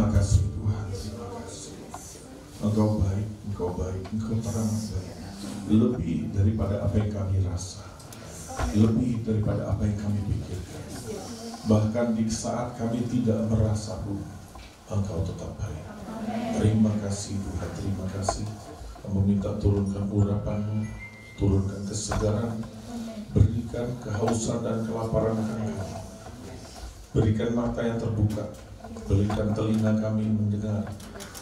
Terima kasih Tuhan, terima kasih. Engkau baik, Engkau baik, Engkau teramat baik. Lebih daripada apa yang kami rasa, lebih daripada apa yang kami pikirkan. Bahkan di saat kami tidak merasa pun, Engkau tetap baik. Terima kasih Tuhan, terima kasih. Kami minta turunkan urapan-Mu, turunkan kesegaran, berikan kehausan dan kelaparan kami. Berikan mata yang terbuka, berikan telinga kami mendengar,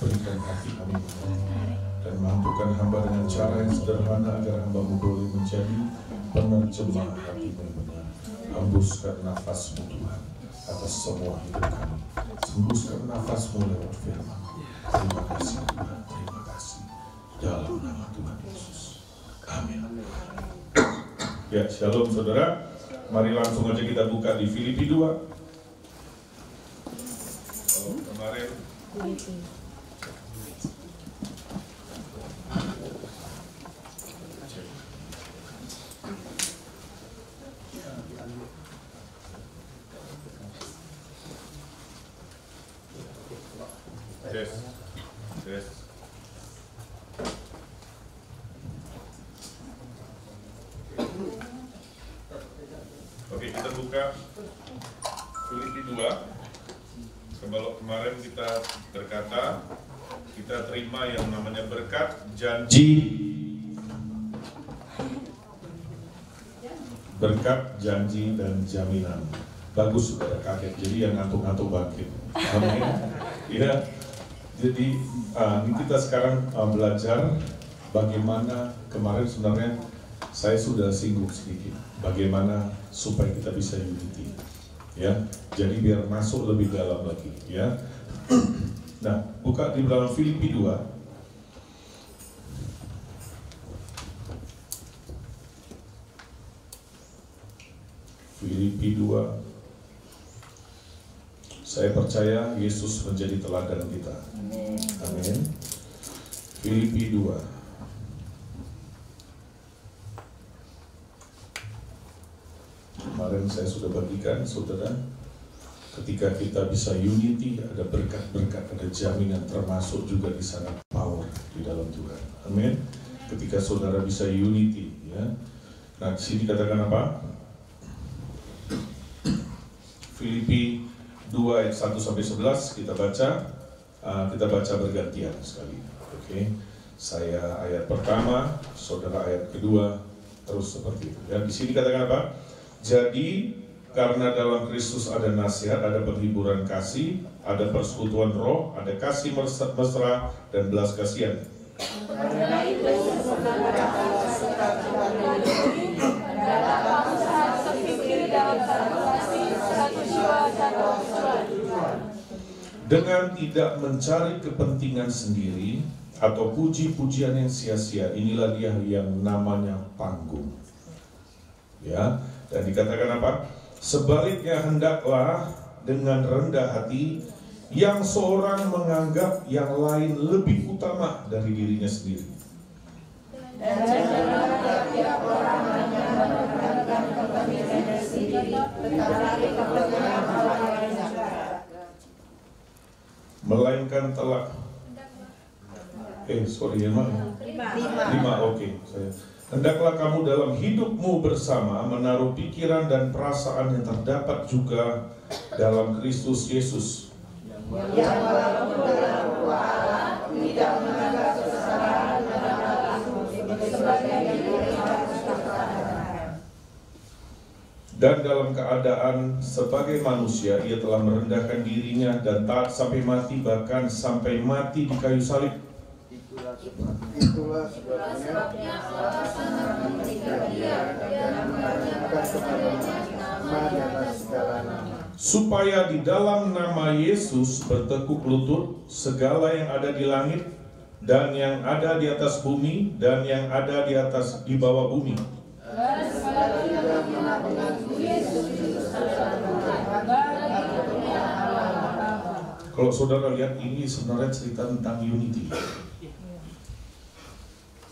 berikan hati kami mendengar, dan mampukan hamba dengan cara yang sederhana agar hamba-Mu boleh menjadi penerjemah hati-Mu yang benar. Hembuskan nafas-Mu Tuhan atas semua hidup kami. Hembuskan nafas-Mu lewat firman. Terima kasih Tuhan, terima kasih. Dalam nama Tuhan Yesus. Amin. Ya, shalom saudara. Mari langsung aja kita buka di Filipi 2. Kalau kemarin Yes. Oke, kita buka Filipi 2. Kalau kemarin kita berkata, kita terima yang namanya berkat, janji. Berkat, janji, dan jaminan. Bagus saudara, kaget. Jadi yang ngantuk-ngantuk bangkit. Amin. Ya. Jadi ini kita sekarang belajar bagaimana kemarin sebenarnya saya sudah singgung sedikit bagaimana supaya kita bisa unity, ya. Jadi biar masuk lebih dalam lagi, ya. Nah, buka di dalam Filipi 2. Filipi 2. Saya percaya Yesus menjadi teladan kita. Amin. Filipi 2. Kemarin saya sudah bagikan, saudara, ketika kita bisa unity, ada berkat-berkat, ada jaminan, termasuk juga di sana power di dalam Tuhan. Amin. Ketika saudara bisa unity, ya. Nah, di sini katakan apa? Filipi 2 ayat 1 sampai 11 kita baca bergantian sekali. Oke. Saya ayat pertama, saudara ayat kedua, terus seperti itu. Dan di sini katakan apa? Jadi karena dalam Kristus ada nasihat, ada penghiburan kasih, ada persekutuan roh, ada kasih mesra dan belas kasihan. Karena itu dengan tidak mencari kepentingan sendiri atau puji-pujian yang sia-sia, inilah dia yang namanya panggung. Ya, dan dikatakan apa? Sebaliknya hendaklah dengan rendah hati yang seorang menganggap yang lain lebih utama dari dirinya sendiri. Dan janganlah tiap orang hanya memperhatikan kepentingannya sendiri, tetapi kepentingan orang lain juga. Melainkan telah lima, oke. Hendaklah kamu dalam hidupmu bersama menaruh pikiran dan perasaan yang terdapat juga dalam Kristus Yesus. Yang walaupun dalam rupa Allah tidak menganggap kesalahan dalam hatimu sebagai diri harus dipertahankan. Dan dalam keadaan sebagai manusia ia telah merendahkan dirinya dan taat sampai mati, bahkan sampai mati di kayu salib. Itulah sebabnya Allah sangat memuliakan dia dan mengaruniakan kepadanya nama di atas segala nama. Supaya di dalam nama Yesus bertekuk lutut segala yang ada di langit dan yang ada di atas bumi dan yang ada di atas di bawah bumi. Dan segala yang mengaku Yesus adalah Tuhan. Kalau saudara lihat, ini sebenarnya cerita tentang unity.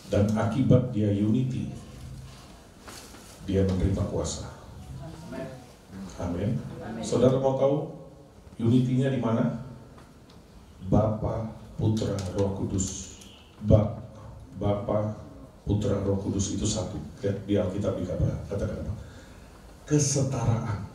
Dan akibat dia unity, dia menerima kuasa. Amin. Saudara mau tahu unity-nya di mana? Bapa, Putra, Roh Kudus. Bapa, Putra, Roh Kudus itu satu. Di Alkitab dikatakan apa? Kesetaraan.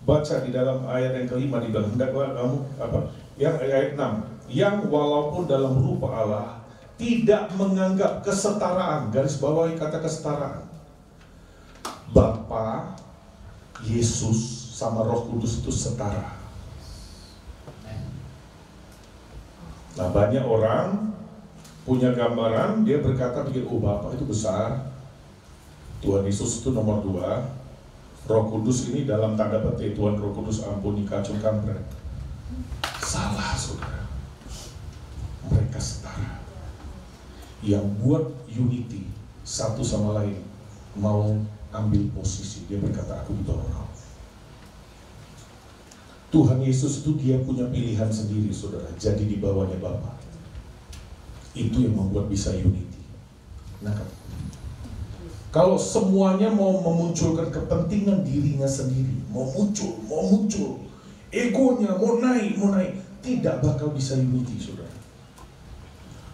Baca di dalam ayat yang kelima di dalam hendaklah kamu apa? Yang ayat 6. Yang walaupun dalam rupa Allah tidak menganggap kesetaraan, garis bawahi kata kesetaraan. Bapa, Yesus sama Roh Kudus itu setara. Nah, banyak orang punya gambaran, dia berkata pikir, oh Bapa itu besar, Tuhan Yesus itu nomor 2, Roh Kudus ini dalam tanda petik Tuhan Roh Kudus ampuni kacung kampret. Salah, saudara. Mereka setara. Yang buat unity satu sama lain mau ambil posisi, dia berkata aku di bawah kau. Tuhan Yesus itu dia punya pilihan sendiri, saudara, jadi di bawahnya Bapa. Itu yang membuat bisa unity. Nah, kalau semuanya mau memunculkan kepentingan dirinya sendiri, mau muncul, egonya mau naik, tidak bakal bisa unity, saudara.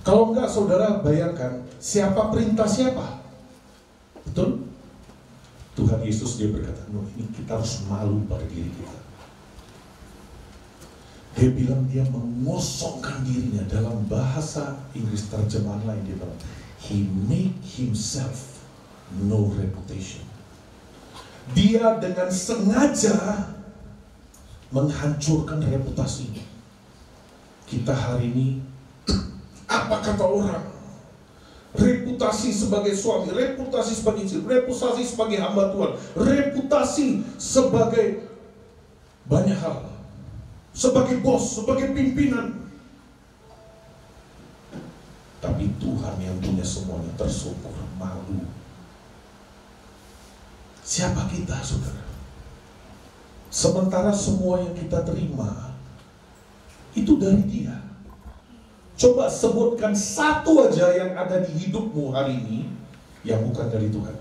Kalau enggak, saudara bayangkan, siapa perintah siapa? Betul? Tuhan Yesus dia berkata, no, ini kita harus malu pada diri kita. Dia bilang dia mengosongkan dirinya. Dalam bahasa Inggris terjemahan lain dia bilang, he made himself no reputation. Dia dengan sengaja menghancurkan reputasinya. Kita hari ini, apa kata orang? Reputasi sebagai suami, reputasi sebagai istri, reputasi sebagai hamba Tuhan, reputasi sebagai banyak hal. Sebagai bos, sebagai pimpinan. Tapi Tuhan yang punya semuanya tersungkur, malu. Siapa kita, saudara? Sementara semua yang kita terima itu dari Dia. Coba sebutkan satu aja yang ada di hidupmu hari ini yang bukan dari Tuhan.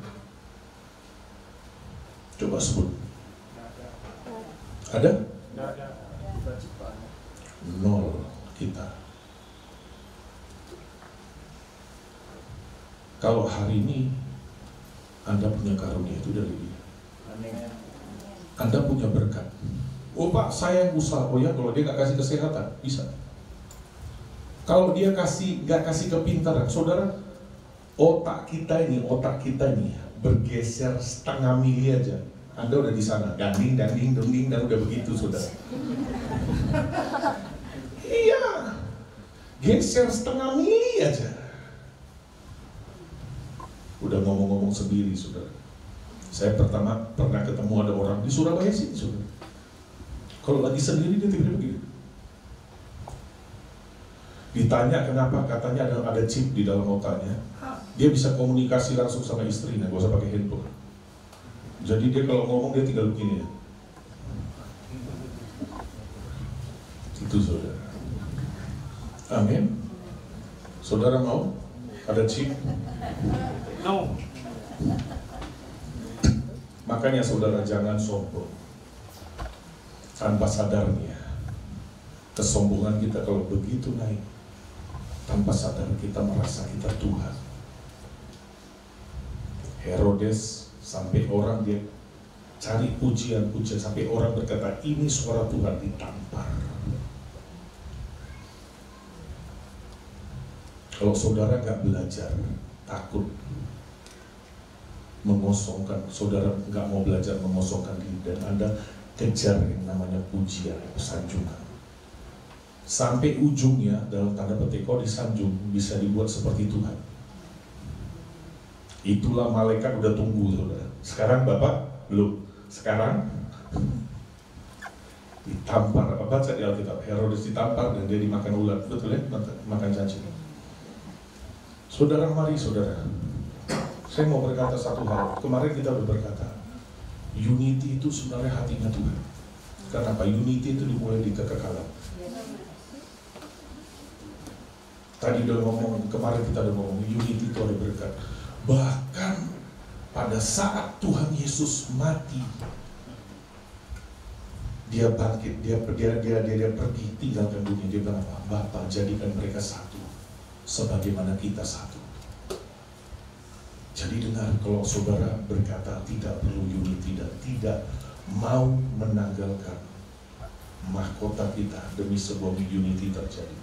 Coba sebut. Ada? Nol kita. Kalau hari ini Anda punya karunia itu dari Dia. Anda punya berkat. Oh Pak, saya yang usaha. Oh ya, kalau dia nggak kasih kesehatan, bisa. Kalau dia nggak kasih kepintaran, saudara, otak kita ini bergeser setengah mili aja. Anda udah di sana, danding, dan udah begitu, saudara. Iya, geser setengah mili aja. Udah ngomong-ngomong sendiri, saudara. Saya pertama pernah ketemu ada orang di Surabaya sini, saudara. Kalau lagi sendiri dia tiba-tiba begini. Ditanya kenapa, katanya ada chip di dalam otaknya. Dia bisa komunikasi langsung sama istrinya, gak usah pakai handphone. Jadi dia kalau ngomong dia tinggal begini ya. Itu saudara. Amin. Saudara mau ada chip? No. Makanya saudara jangan sombong. Tanpa sadarnya, kesombongan kita kalau begitu naik, tanpa sadar kita merasa kita Tuhan. Herodes sampai orang dia cari pujian, sampai orang berkata ini suara Tuhan, ditampar. Kalau saudara nggak belajar, takut mengosongkan, saudara nggak mau belajar mengosongkan diri, dan Anda kejar yang namanya pujian, sanjungan. Sampai ujungnya, dalam tanda petik, kalau disanjung, bisa dibuat seperti Tuhan. Itulah malaikat udah tunggu, saudara. Sekarang Bapak, belum. Sekarang ditampar, baca di Alkitab, Herodes ditampar dan dia dimakan ular, betul ya? Makan cacing. Saudara, mari saudara, saya mau berkata satu hal. Kemarin kita udah berkata, unity itu sebenarnya hatinya Tuhan. Kenapa? Unity itu dimulai di kekekalan. Tadi udah ngomong, kemarin kita udah ngomong, unity itu ada berkat. Bahkan pada saat Tuhan Yesus mati, Dia bangkit, dia pergi tinggalkan dunia. Dia bilang apa? Bapa, jadikan mereka satu, sebagaimana kita satu. Jadi dengar, kalau saudara berkata tidak perlu unity dan tidak mau menanggalkan mahkota kita demi sebuah unity terjadi,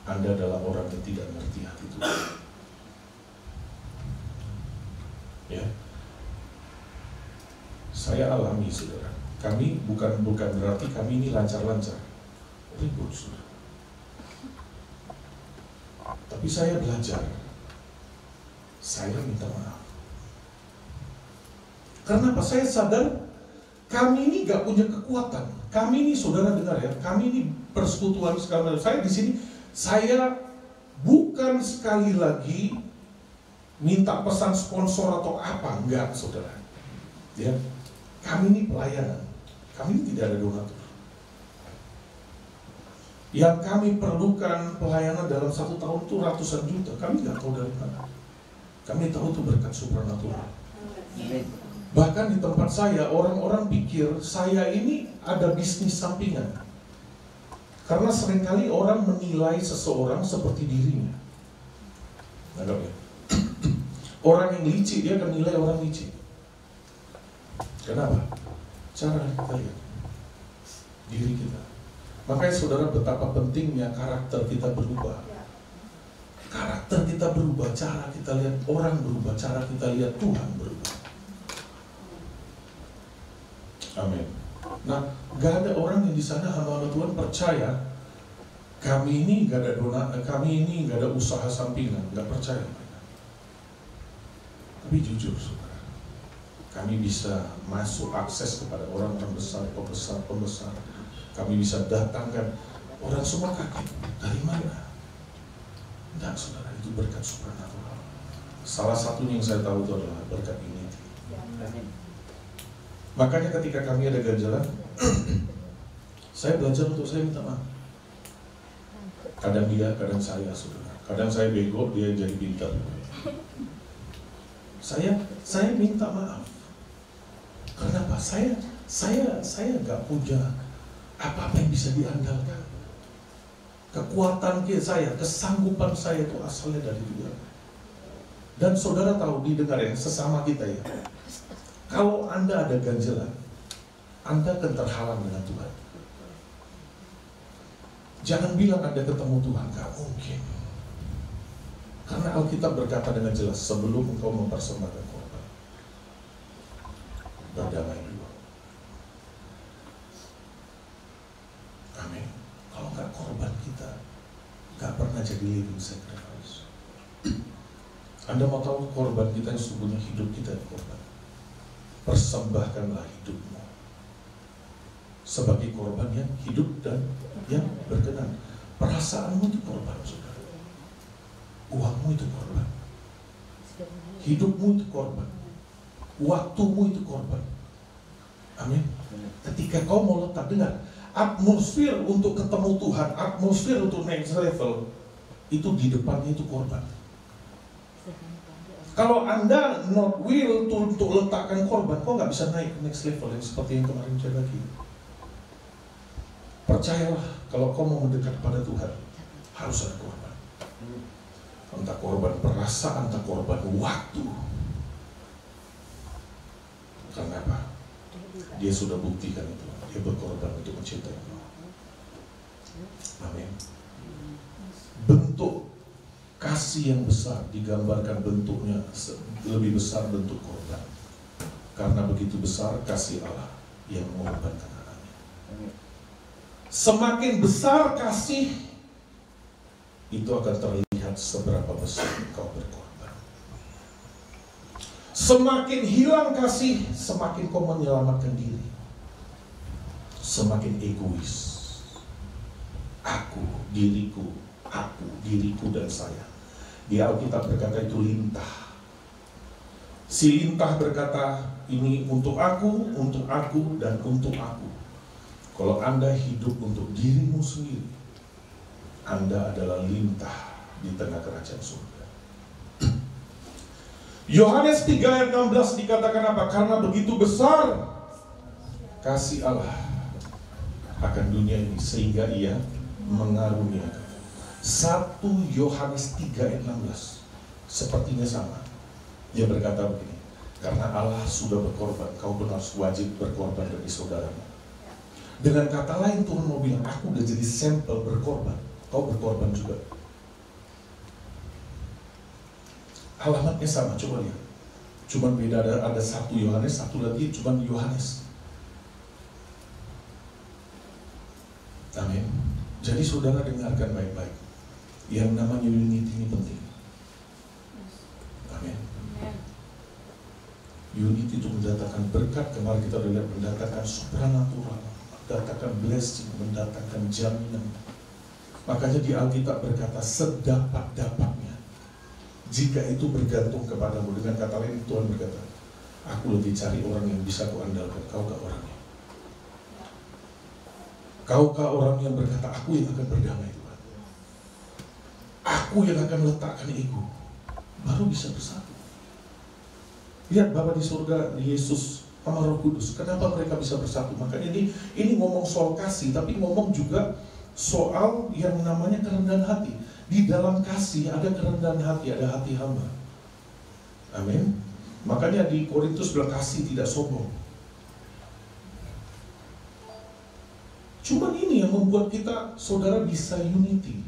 Anda adalah orang yang tidak mengerti hati Tuhan. Ya, saya alami, saudara. Kami bukan berarti kami ini lancar-lancar, ribut, saudara. Tapi saya belajar, saya minta maaf. Karena apa? Saya sadar kami ini gak punya kekuatan. Kami ini, saudara dengar ya, kami ini persekutuan sekali. Saya di sini, saya bukan sekali lagi minta pesan sponsor atau apa, enggak, saudara. Ya, kami ini pelayanan. Kami ini tidak ada donatur. Yang kami perlukan pelayanan dalam 1 tahun itu ratusan juta. Kami nggak tahu dari mana. Kami tahu itu berkat supranatural. Bahkan di tempat saya, orang-orang pikir saya ini ada bisnis sampingan. Karena seringkali orang menilai seseorang seperti dirinya. Nggak ya? Orang yang licik, dia akan nilai orang licik. Kenapa? Cara kita lihat diri kita. Makanya saudara, betapa pentingnya karakter kita berubah. Karakter kita berubah, cara kita lihat orang berubah, cara kita lihat Tuhan berubah. Amin. Nah, gak ada orang yang di sana hamba Tuhan percaya kami ini gak ada kami ini gak ada usaha sampingan, gak percaya mereka. Tapi jujur, saudara, kami bisa masuk akses kepada orang-orang besar, pembesar. Kami bisa datangkan orang semua kaget. Dari mana? Tidak, saudara, itu berkat supranatural. Salah satunya yang saya tahu itu adalah berkat unity. Makanya ketika kami ada ganjalan, saya belajar untuk saya minta maaf. Kadang dia, kadang saya, saudara. Kadang saya bego, dia jadi pintar. Saya minta maaf. Kenapa? Saya nggak punya apa-apa yang bisa diandalkan. Kekuatan saya, kesanggupan saya itu asalnya dari Dia. Dan saudara tahu, didengar ya, sesama kita ya. Kalau Anda ada ganjalan, Anda akan terhalang dengan Tuhan. Jangan bilang Anda ketemu Tuhan, gak mungkin. Karena Alkitab berkata dengan jelas, sebelum engkau mempersembahkan korban, berdamai dulu. Amin. Kalau nggak korban kita, nggak pernah jadi living sacrifice. Anda mau tahu korban kita yang sesungguhnya, hidup kita yang korban. Persembahkanlah hidupmu sebagai korban yang hidup dan yang berkenan. Perasaanmu itu korban, saudara. Uangmu itu korban. Hidupmu itu korban. Waktumu itu korban. Amin. Ketika kau mau letak, dengar, atmosfer untuk ketemu Tuhan, atmosfer untuk next level, itu di depannya itu korban. Kalau Anda not will untuk letakkan korban, kau nggak bisa naik ke next level yang seperti yang kemarin saya bagi. Percayalah, kalau kau mau mendekat pada Tuhan, harus ada korban. Entah korban perasaan, entah korban waktu. Karena apa? Dia sudah buktikan itu. Dia berkorban untuk mencintai kau. Amin. Bentuk kasih yang besar digambarkan bentuknya lebih besar bentuk korban. Karena begitu besar kasih Allah yang mengorbankan anaknya. Semakin besar kasih, itu akan terlihat seberapa besar kau berkorban. Semakin hilang kasih, semakin kau menyelamatkan diri. Semakin egois. Aku, diriku, dan saya. Di Alkitab berkata itu lintah. Si lintah berkata, ini untuk aku, dan untuk aku. Kalau Anda hidup untuk dirimu sendiri, Anda adalah lintah di tengah kerajaan surga. Yohanes 3 ayat 16 dikatakan apa? Karena begitu besar kasih Allah akan dunia ini sehingga ia mengaruniakan. 1 Yohanes 3 ayat 16 sepertinya sama. Dia berkata begini, karena Allah sudah berkorban, kau pun harus wajib berkorban demi saudaramu. Dengan kata lain Tuhan mau bilang, aku udah jadi sampel berkorban, kau berkorban juga. Alamatnya sama, coba lihat. Cuman beda, ada 1 Yohanes, satu lagi cuman Yohanes. Amin. Jadi saudara dengarkan baik-baik. Yang namanya unity ini penting. Amin. Unity itu mendatangkan berkat. Kemarin kita sudah lihat, mendatangkan supranatural, mendatangkan blessing, mendatangkan jaminan. Makanya di Alkitab berkata sedapat-dapatnya. Jika itu bergantung kepadamu. Dengan kata lain Tuhan berkata, aku lebih cari orang yang bisa kuandalkan. Kaukah orangnya? Kaukah orang yang berkata, aku yang akan berdamai Tuhan, aku yang akan letakkan ego, baru bisa bersatu. Lihat Bapa di surga, Yesus sama Roh Kudus, kenapa mereka bisa bersatu? Makanya ini ngomong soal kasih, tapi ngomong juga soal yang namanya kerendahan hati. Di dalam kasih ada kerendahan hati, ada hati hamba. Amin. Makanya di Korintus bilang kasih tidak sombong. Cuman ini yang membuat kita, saudara, bisa unity.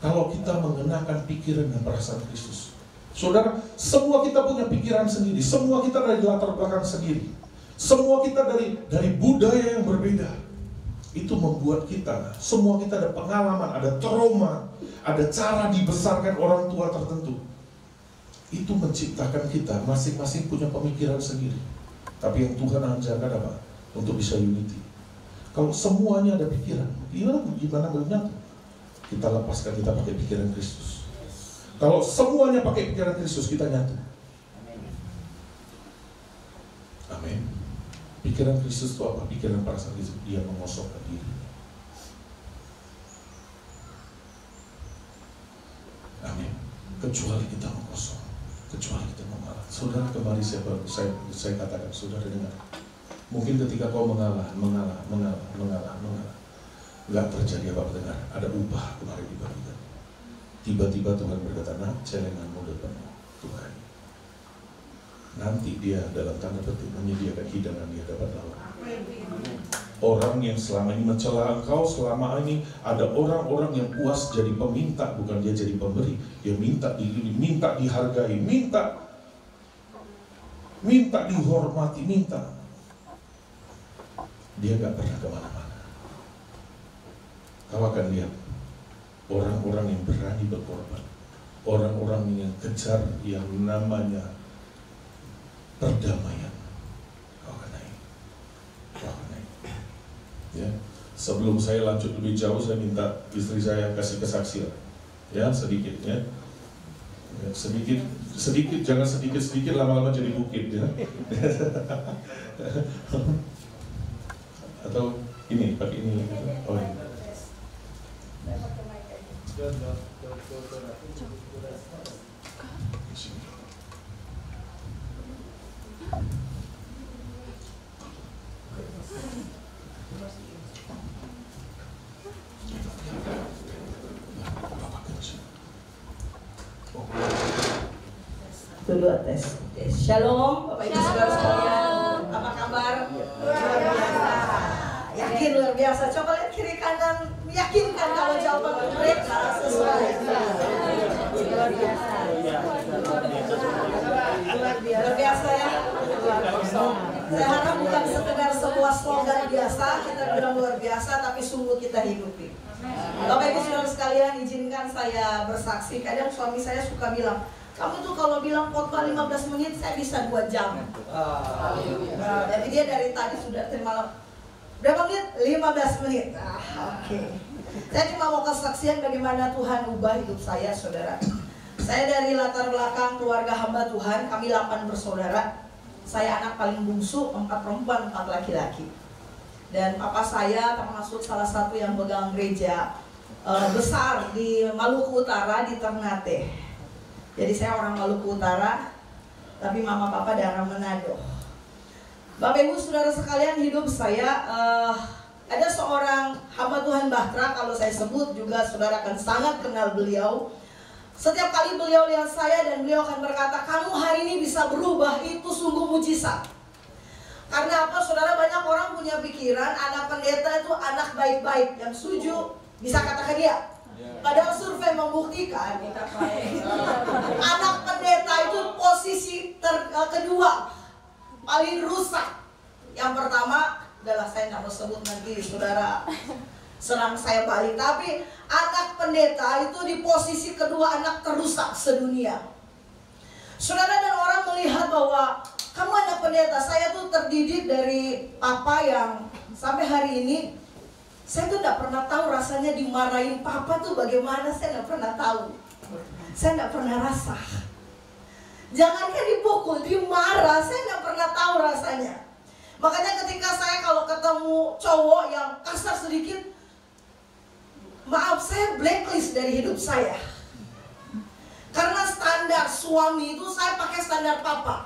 Kalau kita mengenakan pikiran dan perasaan Kristus. Saudara, semua kita punya pikiran sendiri. Semua kita dari latar belakang sendiri. Semua kita dari budaya yang berbeda. Itu membuat kita, semua kita ada pengalaman, ada trauma, ada cara dibesarkan orang tua tertentu. Itu menciptakan kita, masing-masing punya pemikiran sendiri. Tapi yang Tuhan ajarkan apa? Untuk bisa unity. Kalau semuanya ada pikiran, gimana menyatu? Kita lepaskan, kita pakai pikiran Kristus. Kalau semuanya pakai pikiran Kristus, kita nyatu. Amin. Pikiran Kristus itu apa? Pikiran perasaan Kristus, dia mengosongkan diri. Amin. Kecuali kita mengosong, kecuali kita mengalah. Saudara, kembali saya katakan, saudara dengar. Mungkin ketika kau mengalah, nggak terjadi apa-apa. Dengar, ada upah kemarin dibagikan. Tiba-tiba Tuhan berkata, nah, celenganmu depanmu Tuhan. Nanti dia dalam tanda petik menyediakan hidangan di hadapan Allah. Orang yang selama ini mencela engkau, selama ini ada orang-orang yang puas jadi peminta, bukan dia jadi pemberi. Dia minta dihargai, minta dihormati, minta. Dia gak pernah kemana-mana. Kau akan lihat orang-orang yang berani berkorban, orang-orang yang kejar yang namanya perdamaian. Kau akan naik. Ya. Sebelum saya lanjut lebih jauh, saya minta istri saya kasih kesaksian. Ya, sedikit ya. Sedikit, jangan sedikit lama-lama jadi bukit ya. Atau ini, pakai ini. Oh ini. Dulu tes. Shalom, Bapak Ibu Saudara sekalian. Apa kabar? Luar biasa. Yakin luar biasa. Coba lihat kiri kanan, meyakinkan kalau jawaban mereka sesuai. Luar biasa. Luar biasa ya. Saya harap bukan sekedar sebuah slogan biasa, kita bilang luar biasa, tapi sungguh kita hidupi. Bapak Ibu Saudara sekalian, izinkan saya bersaksi. Kadang suami saya suka bilang, kamu tuh kalau bilang khotbah 15 menit, saya bisa 2 jam. Jadi dia dari tadi sudah terima berapa menit? 15 menit. Oke. Saya cuma mau kesaksian bagaimana Tuhan ubah hidup saya, saudara. Saya dari latar belakang keluarga hamba Tuhan, kami 8 bersaudara. Saya anak paling bungsu, 4 perempuan, 4 laki-laki. Dan papa saya termasuk salah satu yang pegang gereja besar di Maluku Utara, di Ternate. Jadi saya orang Maluku Utara, tapi mama papa darah Manado. Bapak Ibu Saudara sekalian, hidup saya ada seorang hamba Tuhan Bahtera, kalau saya sebut juga saudara akan sangat kenal beliau. Setiap kali beliau lihat saya dan beliau akan berkata, kamu hari ini bisa berubah, itu sungguh mujizat. Karena apa saudara, banyak orang punya pikiran anak pendeta itu anak baik-baik. Yang setuju bisa katakan dia. Padahal survei membuktikan anak pendeta itu posisi kedua paling rusak. Yang pertama adalah, saya nggak mau sebut nanti saudara serang saya balik. Tapi anak pendeta itu di posisi kedua anak terusak sedunia. Saudara, dan orang melihat bahwa kamu anak pendeta. Saya tuh terdidik dari papa yang sampai hari ini saya tuh nggak pernah tahu rasanya dimarahin papa tuh bagaimana. Saya nggak pernah tahu. Saya nggak pernah rasa. Jangankan dipukul, dimarah, saya nggak pernah tahu rasanya. Makanya ketika saya kalau ketemu cowok yang kasar sedikit, maaf, saya blacklist dari hidup saya. Karena standar suami itu saya pakai standar papa.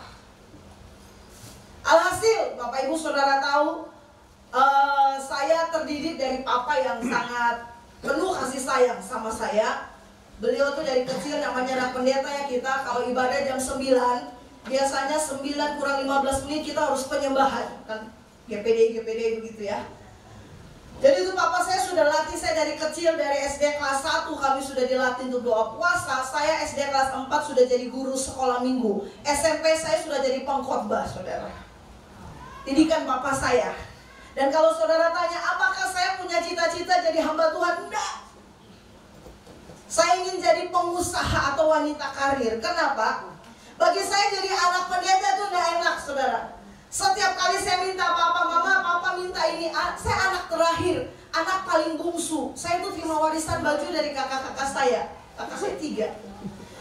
Alhasil, Bapak Ibu Saudara tahu, saya terdidik dari papa yang sangat penuh kasih sayang sama saya. Beliau tuh dari kecil, namanya anak pendeta ya kita, kalau ibadah jam 9, biasanya 9 kurang 15 menit kita harus penyembahan. Kan GPD begitu ya. Jadi itu papa saya sudah latih saya dari kecil, dari SD kelas 1 kami sudah dilatih untuk doa puasa. Saya SD kelas 4 sudah jadi guru sekolah minggu. SMP saya sudah jadi pengkhotbah, saudara. Didikan papa saya. Dan kalau saudara tanya, apakah saya punya cita-cita jadi hamba Tuhan? Enggak. Saya ingin jadi pengusaha atau wanita karir. Kenapa? Bagi saya jadi anak pendeta itu enggak enak, saudara. Setiap kali saya minta papa, mama, papa minta ini. Saya anak terakhir, anak paling bungsu. Saya itu terima warisan baju dari kakak-kakak saya. Kakak saya 3.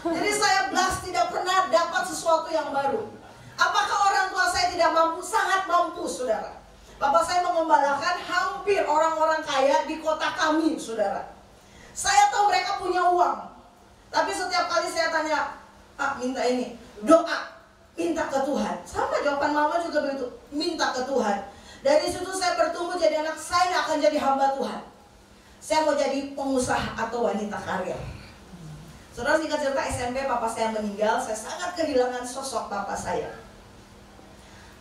Jadi saya blast, tidak pernah dapat sesuatu yang baru. Apakah orang tua saya tidak mampu? Sangat mampu, saudara. Bapak saya mengembalakan hampir orang-orang kaya di kota kami, saudara. Saya tahu mereka punya uang. Tapi setiap kali saya tanya, Pak minta ini, doa, minta ke Tuhan. Sama jawaban mama juga begitu, minta ke Tuhan. Dari situ saya bertumbuh jadi anak, saya akan jadi hamba Tuhan. Saya mau jadi pengusaha atau wanita karir. Saudara, singkat cerita SMP papa saya meninggal, saya sangat kehilangan sosok papa saya.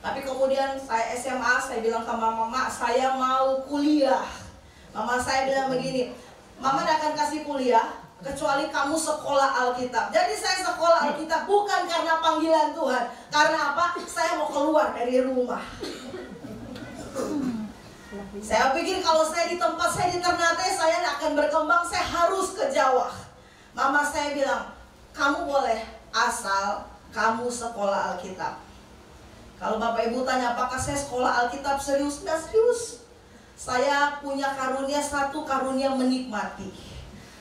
Tapi kemudian saya SMA, saya bilang ke mama, saya mau kuliah. Mama saya bilang begini, mama tidak akan kasih kuliah kecuali kamu sekolah Alkitab. Jadi saya sekolah Alkitab bukan karena panggilan Tuhan. Karena apa? Saya mau keluar dari rumah. Saya pikir kalau saya di tempat saya di Ternate, saya tidak akan berkembang, saya harus ke Jawa. Mama saya bilang, kamu boleh asal kamu sekolah Alkitab. Kalau Bapak Ibu tanya apakah saya sekolah Alkitab serius? Nggak serius. Saya punya karunia, satu karunia menikmati.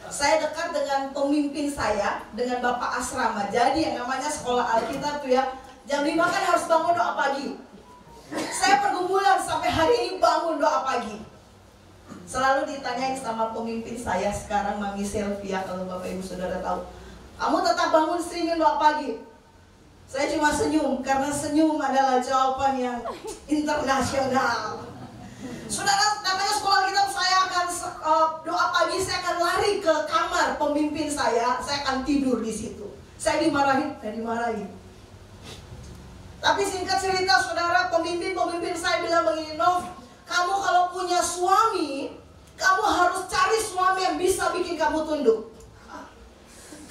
Saya dekat dengan pemimpin saya, dengan Bapak Asrama. Jadi yang namanya sekolah Alkitab tuh ya, jam 5 kan harus bangun doa pagi. Saya pergumulan sampai hari ini bangun doa pagi. Selalu ditanyain sama pemimpin saya sekarang, Mami Sylvia, kalau Bapak Ibu Saudara tahu, kamu tetap bangun streaming doa pagi. Saya cuma senyum, karena senyum adalah jawaban yang internasional. Saudara, namanya sekolah Alkitab, saya akan doa pagi, saya akan lari ke kamar pemimpin saya akan tidur di situ. Saya dimarahin, Tapi singkat cerita, saudara, pemimpin saya bilang begini, Nov, kamu kalau punya suami, kamu harus cari suami yang bisa bikin kamu tunduk.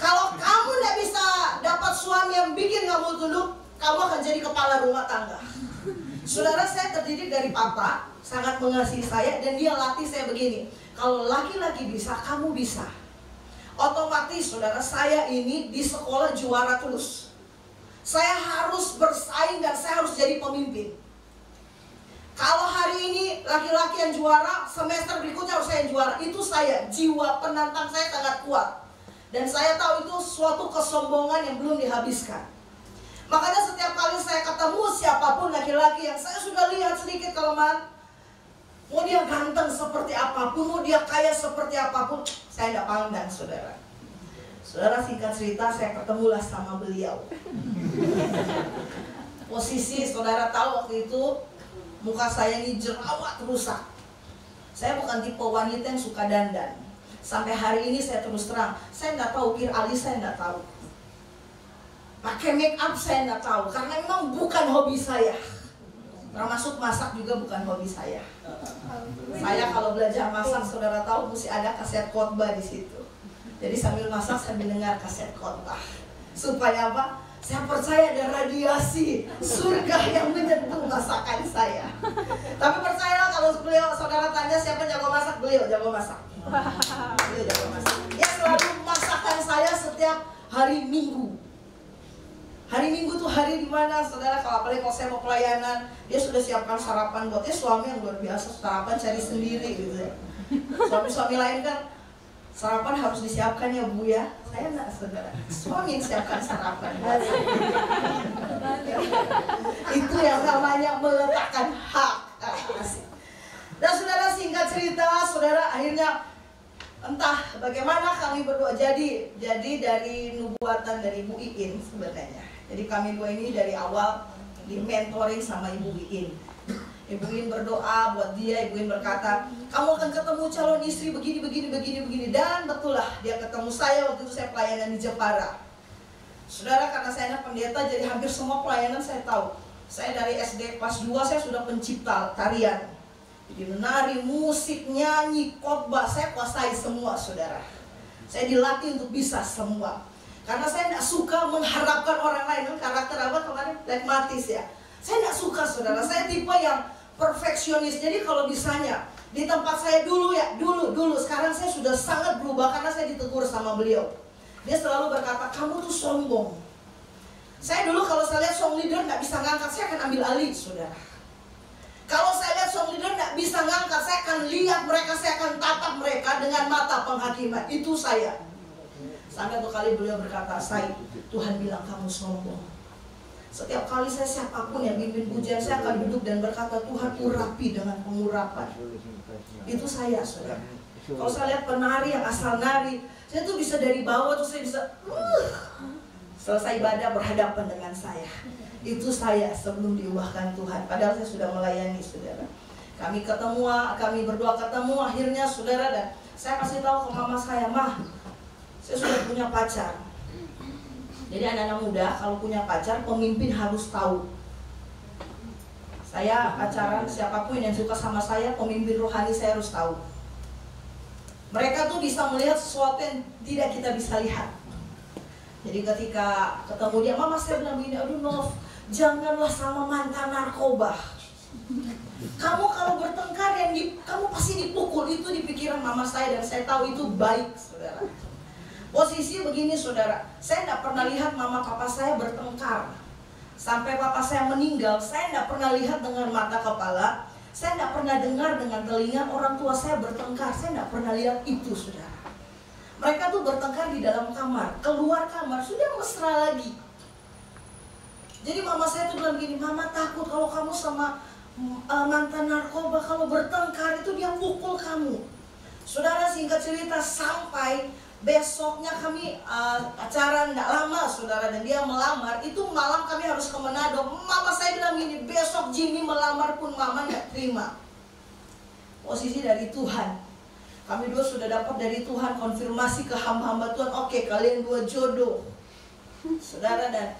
Kalau kamu tidak bisa dapat suami yang bikin kamu tunduk, kamu akan jadi kepala rumah tangga. Saudara, saya terdidik dari papa, sangat mengasihi saya, dan dia latih saya begini, kalau laki-laki bisa, kamu bisa. Otomatis saudara, saya ini di sekolah juara terus. Saya harus bersaing dan saya harus jadi pemimpin. Kalau hari ini laki-laki yang juara, semester berikutnya harus saya yang juara. Itu saya, jiwa penantang saya sangat kuat. Dan saya tahu itu suatu kesombongan yang belum dihabiskan. Makanya setiap kali saya ketemu siapapun laki-laki yang saya sudah lihat sedikit kelemahan, mau dia ganteng seperti apapun, mau dia kaya seperti apapun, saya tidak pandang, saudara. Saudara, singkat cerita, saya ketemulah sama beliau. Posisi saudara tahu waktu itu Muka saya ini jerawat rusak. Saya bukan tipe wanita yang suka dandan. Sampai hari ini saya terus terang, saya nggak tahu ukir alis, saya nggak tahu. Pakai make up saya nggak tahu, karena memang bukan hobi saya. Termasuk masak juga bukan hobi saya. Saya kalau belajar masak, saudara tahu mesti ada kaset khotbah di situ. Jadi sambil masak saya mendengar kaset khotbah. Supaya apa? Saya percaya ada radiasi surga yang menyentuh masakan saya. Tapi percayalah kalau beliau, saudara tanya siapa jago masak, beliau jago masak. Beliau jago masak. Dia selalu masakan saya setiap hari Minggu. Hari Minggu tuh hari dimana saudara, kalau apalagi kalau saya mau pelayanan, dia sudah siapkan sarapan buatnya. Suami yang luar biasa, sarapan cari sendiri gitu ya. Suami-suami lain kan sarapan harus disiapkan ya Bu ya. Saya enggak, saudara. Suami yang siapkan sarapan. Itu yang namanya meletakkan hak. Dan saudara, singkat cerita, saudara, akhirnya entah bagaimana kami berdua jadi dari nubuatan dari Ibu Iin sebenarnya. Jadi kami dua ini dari awal di mentoring sama Ibu Iin. Ibu Iin berdoa buat dia, Ibu Iin berkata, kamu akan ketemu calon istri begini. Dan betul lah, dia ketemu saya waktu itu saya pelayanan di Jepara. Saudara, karena saya anak pendeta, jadi hampir semua pelayanan saya tahu. Saya dari SD kelas 2, saya sudah pencipta tarian. Jadi menari, musik, nyanyi, khotbah, saya kuasai semua, saudara. Saya dilatih untuk bisa semua. Karena saya tidak suka mengharapkan orang lain. Karakter apa kemarin? Pragmatis ya. Saya tidak suka, saudara. Saya tipe yang perfeksionis. Jadi kalau misalnya di tempat saya dulu ya, dulu sekarang saya sudah sangat berubah karena saya ditegur sama beliau. Dia selalu berkata, kamu tuh sombong. Saya dulu kalau saya lihat song leader nggak bisa ngangkat, saya akan ambil alih, saudara. Kalau saya lihat song leader nggak bisa ngangkat, saya akan lihat mereka, saya akan tatap mereka dengan mata penghakiman. Itu saya. Sampai satu kali beliau berkata, Sai, Tuhan bilang kamu sombong. Setiap kali saya siapapun yang pimpin pujian, saya akan duduk dan berkata, Tuhan urapi dengan pengurapan. Itu saya, saudara. Kalau saya lihat penari yang asal nari, saya tuh bisa dari bawah tuh saya bisa selesai ibadah berhadapan dengan saya. Itu saya sebelum diubahkan Tuhan. Padahal saya sudah melayani, saudara. Kami ketemu, kami berdua ketemu, akhirnya saudara, dan saya kasih tahu ke mama saya, Mah, saya sudah punya pacar. Jadi anak-anak muda kalau punya pacar, pemimpin harus tahu. Saya pacaran, siapapun yang suka sama saya, pemimpin rohani saya harus tahu. Mereka tuh bisa melihat sesuatu yang tidak kita bisa lihat. Jadi ketika ketemu dia, Mama saya bilang begini, aduh Nov, janganlah sama mantan narkoba. Kamu kalau bertengkar kamu pasti dipukul. Itu di pikiran mama saya dan saya tahu itu baik, saudara. Posisi begini, saudara, saya tidak pernah lihat mama papa saya bertengkar. Sampai papa saya meninggal, saya tidak pernah lihat dengan mata kepala. Saya tidak pernah dengar dengan telinga orang tua saya bertengkar. Saya tidak pernah lihat itu, saudara. Mereka tuh bertengkar di dalam kamar, keluar kamar, sudah mesra lagi. Jadi mama saya tuh bilang begini, Mama takut kalau kamu sama mantan narkoba, kalau bertengkar itu dia pukul kamu. Saudara, singkat cerita, sampai besoknya kami acara tidak lama, saudara, dan dia melamar. Itu malam kami harus ke Manado. Mama saya bilang gini, besok Jimmy melamar pun mama tidak terima. Posisi dari Tuhan. Kami dua sudah dapat dari Tuhan konfirmasi ke hamba-hamba Tuhan. Oke, kalian dua jodoh, saudara. Dan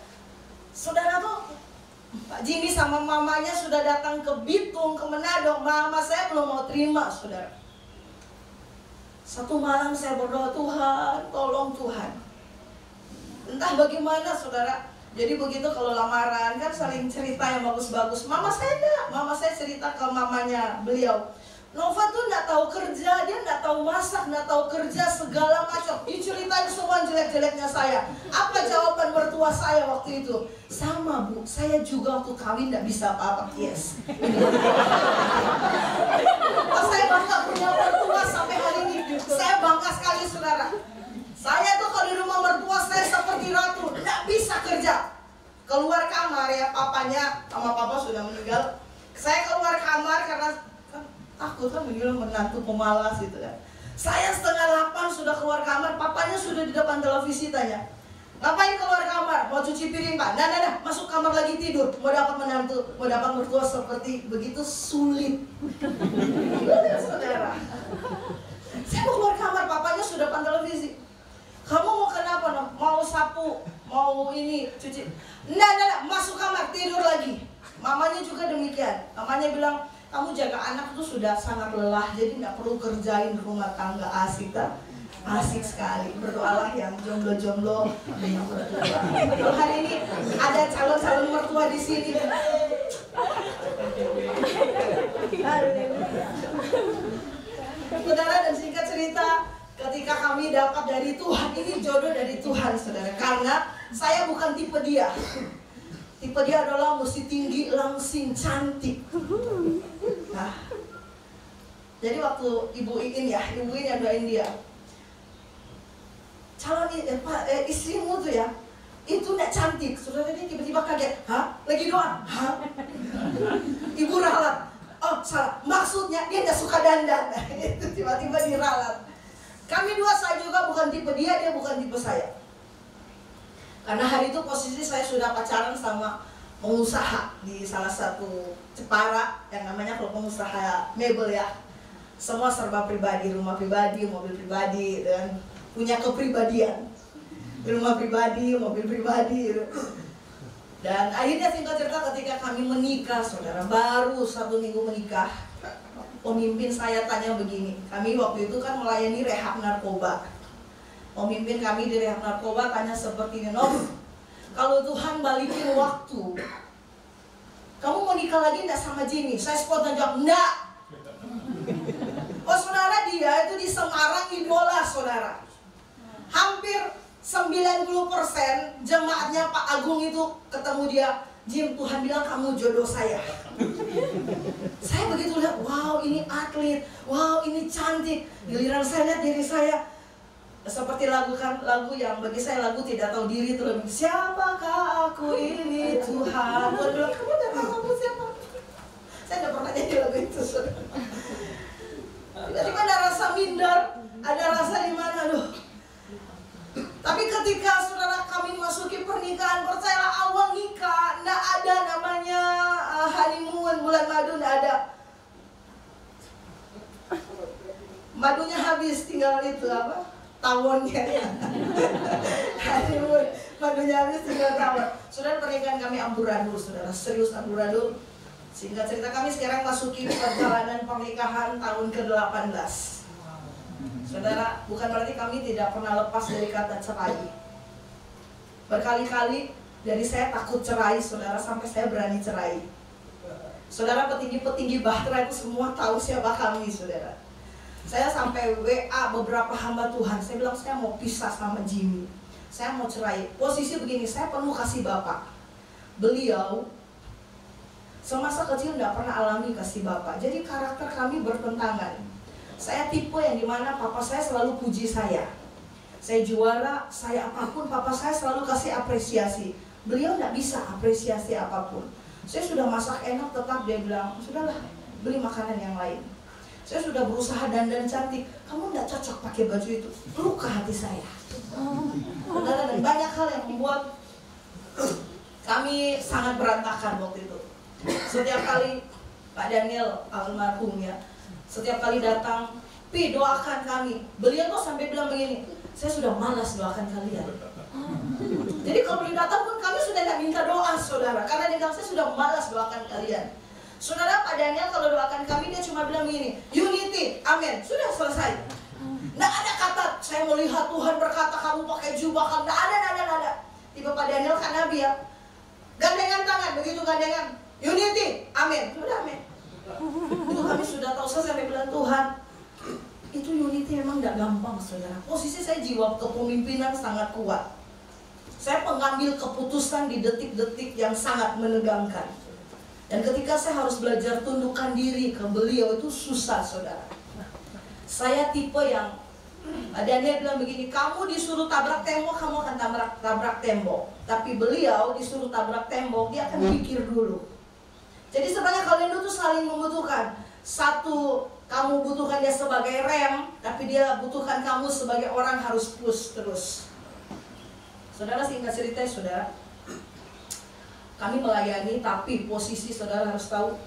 saudara tuh Pak Jimmy sama mamanya sudah datang ke Bitung, ke Manado. Mama saya belum mau terima, saudara. Satu malam saya berdoa, Tuhan, tolong Tuhan. Entah bagaimana, saudara. Jadi begitu kalau lamaran kan saling cerita yang bagus-bagus. Mama saya enggak. Mama saya cerita ke mamanya beliau. Nova tuh enggak tahu kerja, dia enggak tahu masak, enggak tahu kerja, segala macam. Diceritain semua jelek-jeleknya saya. Apa jawaban mertua saya waktu itu? Sama Bu, saya juga waktu kawin enggak bisa apa-apa. Yes. Saya bangga punya mertua sampai hari ini. Saya bangga sekali, saudara. Saya tuh kalau di rumah mertua saya seperti ratu, enggak bisa kerja. Keluar kamar ya, papanya sama papa sudah meninggal. Saya keluar kamar karena takut kan bilang menantu pemalas gitu kan. Saya 7:30 sudah keluar kamar, papanya sudah di depan televisi tanya, Ngapain keluar kamar? Mau cuci piring Pak? Nah, masuk kamar lagi tidur. Mau dapat menantu, mau dapat mertua seperti begitu sulit. Saudara, saya mau keluar kamar, papanya sudah depan televisi. Kamu mau kenapa? Mau sapu, mau ini cuci. Nah, masuk kamar tidur lagi. Mamanya juga demikian. Mamanya bilang, kamu jaga anak itu sudah sangat lelah, jadi nggak perlu kerjain rumah tangga. Asik tak? Asik sekali. Berdoalah yang jomblo-jomblo dengan mertua. Kalau hari ini ada calon-calon mertua di sini. Saudara, dan singkat cerita, ketika kami dapat dari Tuhan, ini jodoh dari Tuhan, saudara. Karena saya bukan tipe dia. Tipe dia adalah mesti tinggi, langsing, cantik. Nah, jadi waktu Ibu Iin yang doain dia, calon istrimu tuh ya, itu gak cantik. Saudara, dia tiba-tiba kaget. Hah? Lagi doa? Hah? Ibu ralat. Oh salah, maksudnya dia gak suka dandan. Itu tiba-tiba diralat. Kami dua, saya juga bukan tipe dia bukan tipe saya. Karena hari itu posisi saya sudah pacaran sama pengusaha di salah satu Jepara yang namanya kalau pengusaha mebel ya. Semua serba pribadi, rumah pribadi, mobil pribadi, dan punya kepribadian. Rumah pribadi, mobil pribadi. Dan akhirnya singkat cerita ketika kami menikah, saudara, baru 1 minggu menikah, pemimpin saya tanya begini. Kami waktu itu kan melayani rehab narkoba. Pemimpin kami di rehab narkoba tanya seperti ini, Nov, kalau Tuhan balikin waktu, kamu mau nikah lagi enggak sama Jimmy? Saya spontan jawab, enggak. Oh saudara, dia itu di Semarang idola saudara. Hampir 90% jemaatnya Pak Agung itu ketemu dia, Jim, Tuhan bilang kamu jodoh saya. Saya begitu lihat, wow ini atlet, wow ini cantik. Giliran saya lihat diri saya, seperti lagu yang bagi saya lagu tidak tahu diri itu lebih, siapakah aku ini Tuhan. Tuhan bilang, kamu tidak tahu aku siapa. Saya tidak pernah nyanyi lagu itu. Tiba-tiba ada rasa minder, ada rasa di mana, aduh. Tapi ketika saudara kami masuki pernikahan, percayalah awal nikah, tidak ada namanya honeymoon, bulan madu, tidak ada. Madunya habis, tinggal itu apa? Tawonnya. Honeymoon, madunya habis, tinggal tawon. Saudara, pernikahan kami amburadul, saudara, serius amburadul. Singkat cerita, kami sekarang masuki perjalanan pernikahan tahun ke-18. Saudara, bukan berarti kami tidak pernah lepas dari kata cerai. Berkali-kali dari saya takut cerai, saudara, sampai saya berani cerai. Saudara, petinggi-petinggi Bahtera itu semua tahu siapa kami, saudara. Saya sampai WA beberapa hamba Tuhan, saya bilang saya mau pisah sama Jimmy, saya mau cerai. Posisi begini, saya penuh kasih Bapak. Beliau semasa kecil tidak pernah alami kasih Bapak, jadi karakter kami bertentangan. Saya tipe yang dimana papa saya selalu puji saya. Saya juara, saya apapun, papa saya selalu kasih apresiasi. Beliau tidak bisa apresiasi apapun. Saya sudah masak enak, tetap dia bilang, sudahlah, beli makanan yang lain. Saya sudah berusaha dandan cantik, kamu tidak cocok pakai baju itu. Luka hati saya. Dan banyak hal yang membuat kami sangat berantakan waktu itu. Setiap kali Pak Daniel almarhum ya, setiap kali datang, Pi doakan kami. Beliau tuh sampai bilang begini, saya sudah malas doakan kalian. Jadi kalau beliau datang pun kami sudah tidak minta doa, saudara, karena dia bilang saya sudah malas doakan kalian. Saudara, Pak Daniel kalau doakan kami dia cuma bilang begini, unity, amin, sudah selesai. Nggak ada kata, saya melihat Tuhan berkata kamu pakai jubah, kamu nggak ada. Tiba Pak Daniel kan Nabi ya, gandengan tangan, begitu gandengan, unity, amin, sudah amin. Itu kami sudah tahu, saya sampai bilang Tuhan, itu unity memang tidak gampang, saudara. Posisi saya jiwa kepemimpinan sangat kuat. Saya pengambil keputusan di detik-detik yang sangat menegangkan. Dan ketika saya harus belajar tundukkan diri ke beliau itu susah, saudara. Saya tipe yang, dan dia bilang begini, kamu disuruh tabrak tembok, kamu akan tabrak tembok. Tapi beliau disuruh tabrak tembok, dia akan pikir dulu. Jadi sebenarnya kalian itu saling membutuhkan. Satu, kamu butuhkan dia sebagai rem, tapi dia butuhkan kamu sebagai orang harus push terus. Saudara, singkat cerita saudara, kami melayani, tapi posisi saudara harus tahu,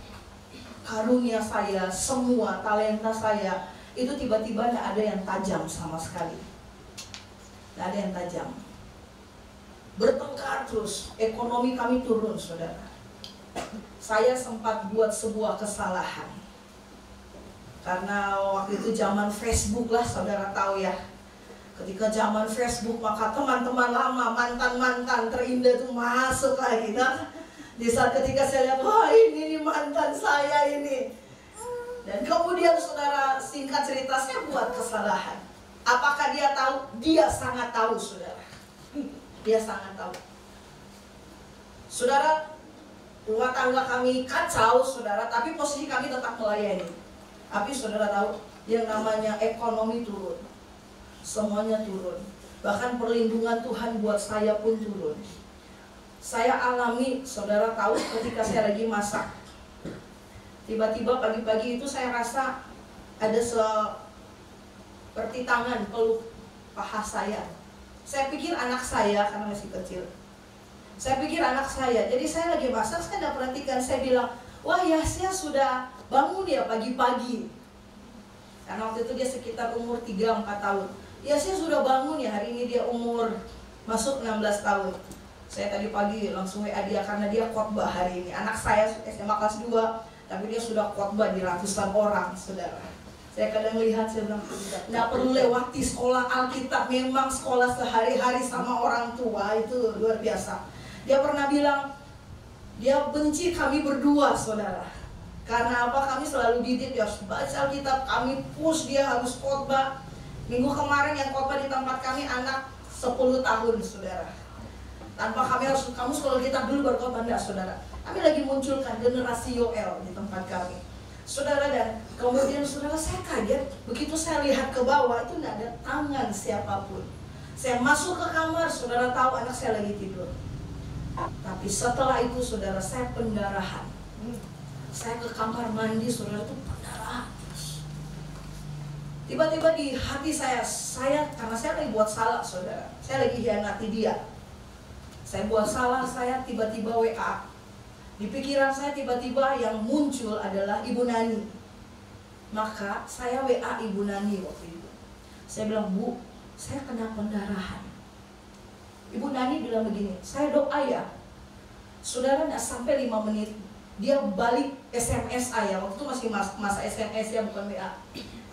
karunia saya, semua talenta saya, itu tiba-tiba tidak ada yang tajam sama sekali. Tidak ada yang tajam. Bertengkar terus, ekonomi kami turun saudara. Saya sempat buat sebuah kesalahan. Karena waktu itu zaman Facebook lah, saudara tahu ya. Ketika zaman Facebook, maka teman-teman lama, mantan-mantan terindah itu masuk lagi. Nah, di saat ketika saya lihat, wah ini nih mantan saya ini. Dan kemudian saudara, singkat cerita, saya buat kesalahan. Apakah dia tahu? Dia sangat tahu saudara. Dia sangat tahu. Saudara, rumah tangga kami kacau saudara, tapi posisi kami tetap melayani. Tapi saudara tahu, yang namanya ekonomi turun, semuanya turun. Bahkan perlindungan Tuhan buat saya pun turun. Saya alami, saudara tahu, ketika saya lagi masak, tiba-tiba pagi-pagi itu saya rasa ada seperti tangan peluk paha saya. Saya pikir anak saya, karena masih kecil. Saya pikir anak saya, jadi saya lagi masak, saya tidak perhatikan. Saya bilang, wah Yasya sudah bangun ya pagi-pagi. Karena waktu itu dia sekitar umur 3-4 tahun. Yasya sudah bangun ya, hari ini dia umur masuk 16 tahun. Saya tadi pagi langsung WA dia, karena dia khotbah hari ini. Anak saya SMA kelas 2, tapi dia sudah khotbah di ratusan orang, saudara. Saya kadang lihat, saya bilang, nggak perlu lewati sekolah Alkitab, memang sekolah sehari-hari sama orang tua, itu luar biasa. Dia pernah bilang, dia benci kami berdua, saudara. Karena apa? Kami selalu didik, dia harus baca Alkitab, kami push dia harus khotbah. Minggu kemarin yang khotbah di tempat kami anak 10 tahun, saudara. Tanpa kami harus, kamu sekolah Alkitab dulu baru khotbah, enggak, saudara. Kami lagi munculkan generasi Yoel di tempat kami. Saudara, dan kemudian saudara, saya kaget begitu saya lihat ke bawah itu tidak ada tangan siapapun. Saya masuk ke kamar, saudara tahu anak saya lagi tidur. Tapi setelah itu saudara, saya pendarahan. Saya ke kamar mandi, saudara, itu pendarahan. Tiba-tiba di hati saya karena saya lagi buat salah, saudara. Saya lagi hianati dia. Saya buat salah, saya tiba-tiba WA. Di pikiran saya tiba-tiba yang muncul adalah Ibu Nani. Maka saya WA Ibu Nani waktu itu. Saya bilang, Bu, saya kena pendarahan. Ibu Nani bilang begini, saya doa ya. Saudara, tidak sampai 5 menit, dia balik SMS saya. Waktu itu masih masa SMS ya, bukan WA.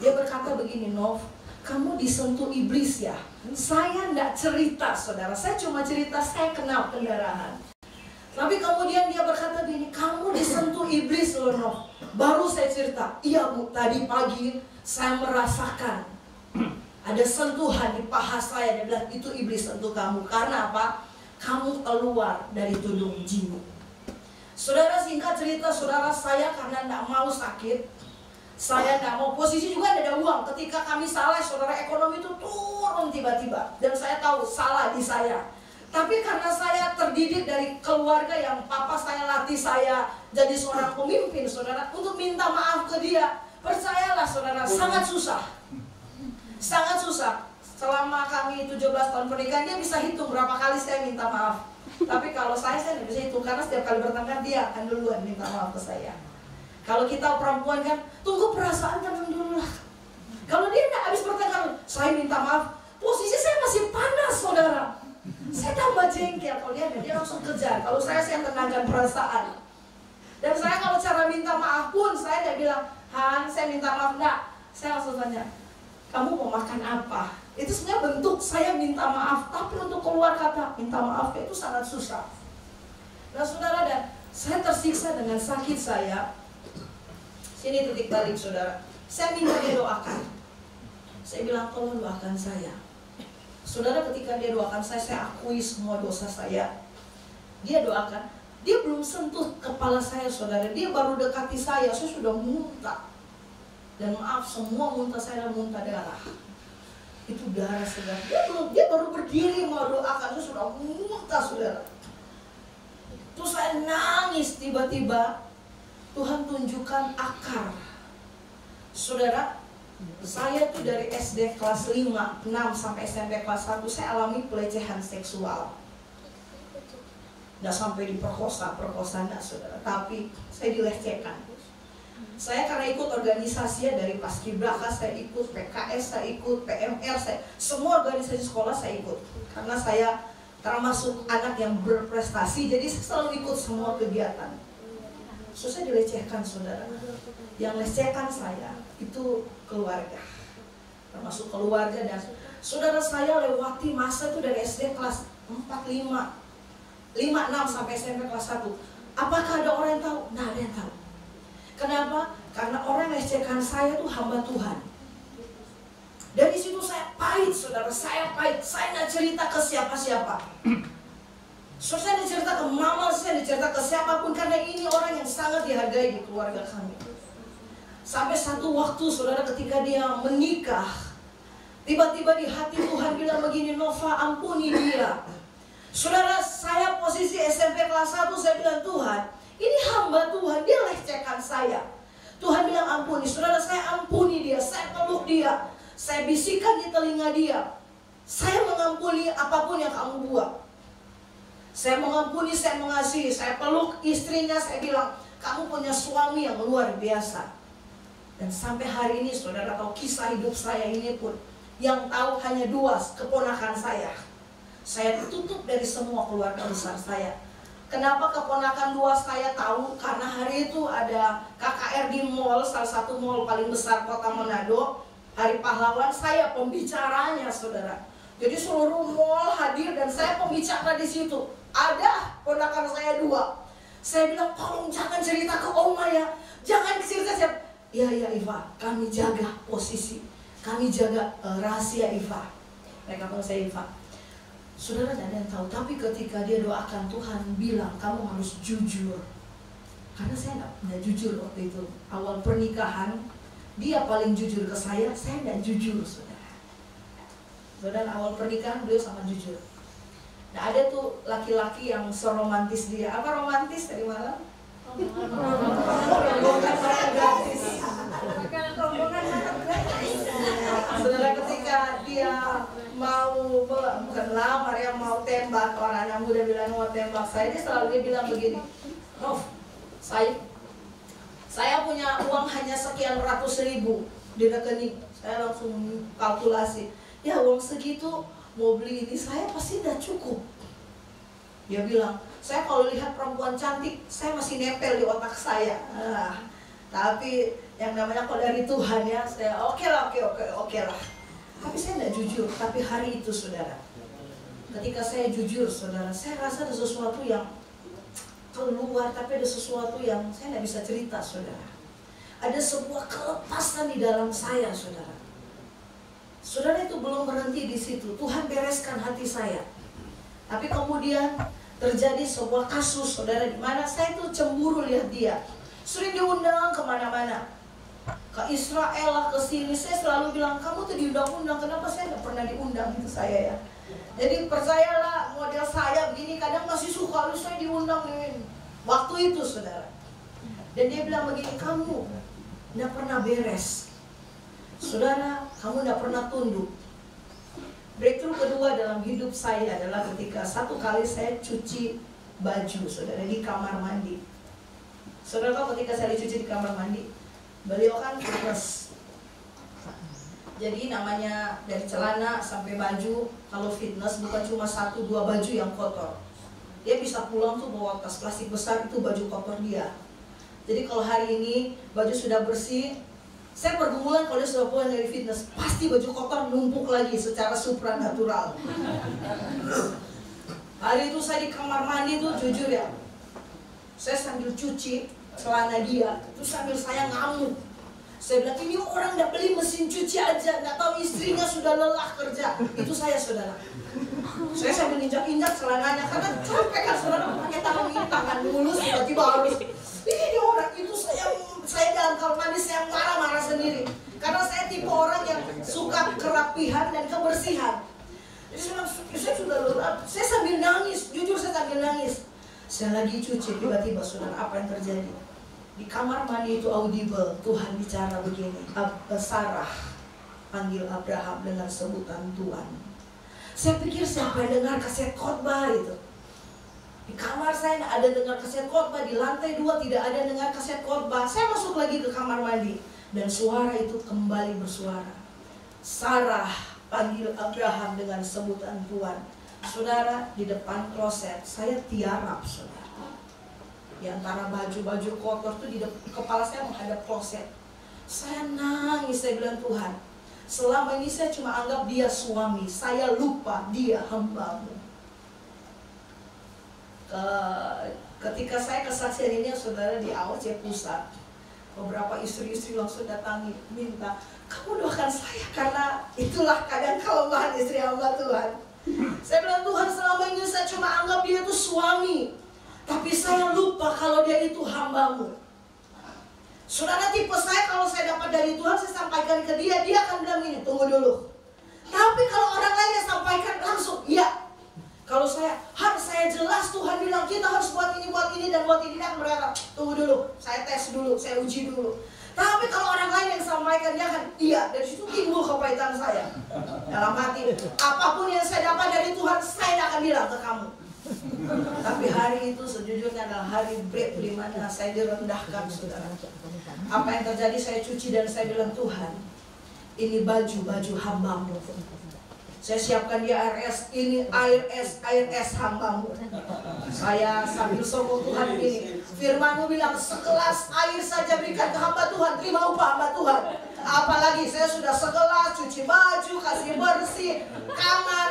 Dia berkata begini, Nov, kamu disentuh iblis ya. Saya tidak cerita, saudara. Saya cuma cerita saya kena pendarahan. Tapi kemudian dia berkata begini, kamu disentuh iblis loh, Nov. Baru saya cerita, iya Bu, tadi pagi saya merasakan ada sentuhan di paha saya. Dia bilang, itu iblis sentuh kamu. Karena apa? Kamu keluar dari tudung jin. Saudara, singkat cerita, saudara, saya karena tidak mau sakit, saya tidak mau, posisi juga tidak ada uang. Ketika kami salah, saudara, ekonomi itu turun tiba-tiba. Dan saya tahu salah di saya. Tapi karena saya terdidik dari keluarga yang papa saya latih saya jadi seorang pemimpin, saudara, untuk minta maaf ke dia, percayalah saudara, sangat susah. Sangat susah. Selama kami 17 tahun pernikahan, dia bisa hitung berapa kali saya minta maaf. Tapi kalau saya tidak bisa hitung, karena setiap kali bertengkar dia akan duluan minta maaf ke saya. Kalau kita perempuan kan, tunggu perasaan tenang dulu lah. Kalau dia tidak habis bertengkar, saya minta maaf, posisi saya masih panas, saudara. Saya tambah jengkel. Kalau dia langsung kejar. Kalau saya tenangkan perasaan. Dan saya kalau cara minta maaf pun, saya tidak bilang, Han, saya minta maaf, enggak. Saya langsung tanya, kamu mau makan apa? Itu sebenarnya bentuk saya minta maaf. Tapi untuk keluar kata minta maaf itu sangat susah. Nah saudara, dan saya tersiksa dengan sakit saya. Sini titik balik saudara. Saya minta dia doakan. Saya bilang, tolong doakan saya. Saudara, ketika dia doakan saya akui semua dosa saya. Dia doakan, dia belum sentuh kepala saya, saudara. Dia baru dekati saya sudah muntah. Dan maaf, semua muntah saya muntah darah. Itu darah, saudara. Dia baru berdiri mau doakan, saya sudah muntah, saudara. Terus saya nangis, tiba-tiba Tuhan tunjukkan akar. Saudara, Saya tuh dari SD kelas 5, 6 sampai SMP kelas 1 saya alami pelecehan seksual. Nggak sampai diperkosa, enggak saudara, tapi saya dilecehkan. Saya karena ikut organisasi dari Paskibraka, saya ikut PKS, saya ikut PMR, semua organisasi sekolah saya ikut. Karena saya termasuk anak yang berprestasi, jadi saya selalu ikut semua kegiatan. So, saya dilecehkan saudara. Yang lecehkan saya itu keluarga, termasuk keluarga. Dan saudara, saya lewati masa itu dari SD kelas 4, 5, 6 sampai SMP kelas 1. Apakah ada orang yang tahu? Nggak ada yang tahu. Kenapa? Karena orang yang lecehkan saya itu hamba Tuhan. Dari situ saya pahit saudara, saya pahit. Saya nggak cerita ke siapa-siapa. So, saya nggak cerita ke mama, saya nggak cerita ke siapapun, karena ini orang yang sangat dihargai di keluarga kami. Sampai satu waktu saudara, ketika dia menikah, tiba-tiba di hati Tuhan bilang begini, Nova, ampuni dia. Saudara, saya posisi SMP kelas 1, saya bilang, Tuhan, ini hamba Tuhan, dia lecehkan saya. Tuhan bilang ampuni. Saudara, saya ampuni dia, saya peluk dia, saya bisikan di telinga dia, saya mengampuni apapun yang kamu buat. Saya mengampuni, saya mengasihi, saya peluk istrinya, saya bilang, kamu punya suami yang luar biasa. Dan sampai hari ini saudara tahu kisah hidup saya ini pun, yang tahu hanya 2 keponakan saya. Saya tutup dari semua keluarga besar saya. Kenapa keponakan 2 saya tahu? Karena hari itu ada KKR di mall, salah satu mall paling besar kota Manado, Hari Pahlawan. Saya pembicaranya saudara. Jadi seluruh mall hadir dan saya pembicara di situ. Ada ponakan saya 2. Saya bilang, tolong jangan cerita ke Oma ya, jangan cerita siapa. Ya Iva, kami jaga posisi, kami jaga rahasia Iva. Mereka panggil saya Iva. Saudara, tidak ada yang tahu, tapi ketika dia doakan, Tuhan bilang kamu harus jujur. Karena saya tidak jujur waktu itu. Awal pernikahan, dia paling jujur ke saya tidak jujur saudara. Saudara, awal pernikahan beliau sangat jujur. Nah, ada tuh laki-laki yang seromantis dia. Apa romantis tadi malam? Rombongan makan gratis. Saudara, ketika dia mau bukan lamar ya, mau tembak, orang anak muda bilang mau tembak saya, dia bilang begini, Nov, saya punya uang hanya sekian ratus ribu di rekening. Saya langsung kalkulasi, ya uang segitu mau beli ini saya pasti tidak cukup. Dia bilang, saya kalau lihat perempuan cantik, saya masih nempel di otak saya. Tapi yang namanya kalau dari Tuhan ya, saya oke lah. Tapi saya tidak jujur. Tapi hari itu saudara, ketika saya jujur saudara, saya rasa ada sesuatu yang keluar, tapi ada sesuatu yang saya tidak bisa cerita saudara. Ada sebuah kelepasan di dalam saya saudara. Saudara, itu belum berhenti di situ. Tuhan bereskan hati saya. Tapi kemudian terjadi sebuah kasus saudara, di mana saya tuh cemburu lihat dia. Sering diundang kemana-mana, ke Israel lah, ke sini. Saya selalu bilang, kamu tuh diundang-undang, kenapa saya nggak pernah diundang? Itu saya ya. Jadi percayalah, model saya begini kadang masih suka, saya diundang ini. Waktu itu saudara. Dan dia bilang begini, kamu nggak pernah beres saudara, kamu nggak pernah tunduk. Breakthrough kedua dalam hidup saya adalah ketika satu kali saya cuci baju saudara di kamar mandi. Saudara tahu ketika saya dicuci di kamar mandi, beliau kan fitness. Jadi namanya dari celana sampai baju, kalau fitness bukan cuma 1-2 baju yang kotor. Dia bisa pulang tuh bawa tas plastik besar, itu baju kotor dia. Jadi kalau hari ini baju sudah bersih, saya pergumulan kalau dia sudah pulang dari fitness, pasti baju kotor numpuk lagi secara supranatural. Hari itu saya di kamar mandi tuh jujur ya, saya sambil cuci celana dia, itu sambil saya ngamuk. Saya bilang, ini orang nggak beli mesin cuci aja, nggak tahu istrinya sudah lelah kerja. Itu saya saudara. Saya sambil injak-injak celananya, karena capek kan saudara, pakai tangan mulus, tiba-tiba harus. Ini orang itu saya dalam kamar mandi saya marah-marah sendiri. Karena saya tipe orang yang suka kerapihan dan kebersihan. Jadi saya sudah lelah, saya sambil nangis, jujur saya sambil nangis. Saya lagi cuci, tiba-tiba saudara, apa yang terjadi? Di kamar mandi itu audible, Tuhan bicara begini, Sarah, panggil Abraham dengan sebutan Tuhan. Saya pikir siapa yang dengar kaset khotbah itu? Di kamar saya tidak ada dengar kaset khotbah, di lantai 2 tidak ada dengar kaset khotbah. Saya masuk lagi ke kamar mandi dan suara itu kembali bersuara. Sarah panggil Abraham dengan sebutan Tuhan. Saudara, di depan kloset saya tiarap, saudara. Di antara baju-baju kotor itu di kepala saya menghadap kloset. Saya nangis, saya bilang, Tuhan, selama ini saya cuma anggap dia suami, saya lupa dia hamba-Mu. Ketika saya kesaksian ini, saudara, di AOC Pusat, beberapa istri-istri langsung datangi, minta, kamu doakan saya karena itulah kadang kelemahan istri hamba Tuhan. Saya bilang, Tuhan, selama ini saya cuma anggap dia itu suami, tapi saya lupa kalau dia itu hamba-Mu. Saudara, tipe saya kalau saya dapat dari Tuhan, saya sampaikan ke dia, dia akan bilang ini, tunggu dulu. Tapi kalau orang lain yang sampaikan langsung, iya. Kalau harus saya jelas, Tuhan bilang kita harus buat ini dan buat ini, dan berkata, tunggu dulu, saya tes dulu, saya uji dulu. Tapi kalau orang lain yang sampaikan, dia akan iya. Dari situ timbul kepahitan saya dalam hati. Apapun yang saya dapat dari Tuhan, saya tidak akan bilang ke kamu. Tapi hari itu sejujurnya adalah hari break di mana saya direndahkan, saudara. Apa yang terjadi, saya cuci dan saya bilang, Tuhan, ini baju hamba-Mu. Saya siapkan di ARS, ini air es hamba-Mu. Saya sambil sokong Tuhan ini. Firman-Mu bilang, segelas air saja berikan ke hamba Tuhan, terima upah hamba Tuhan. Apalagi saya sudah segelas, cuci baju, kasih bersih, kamar,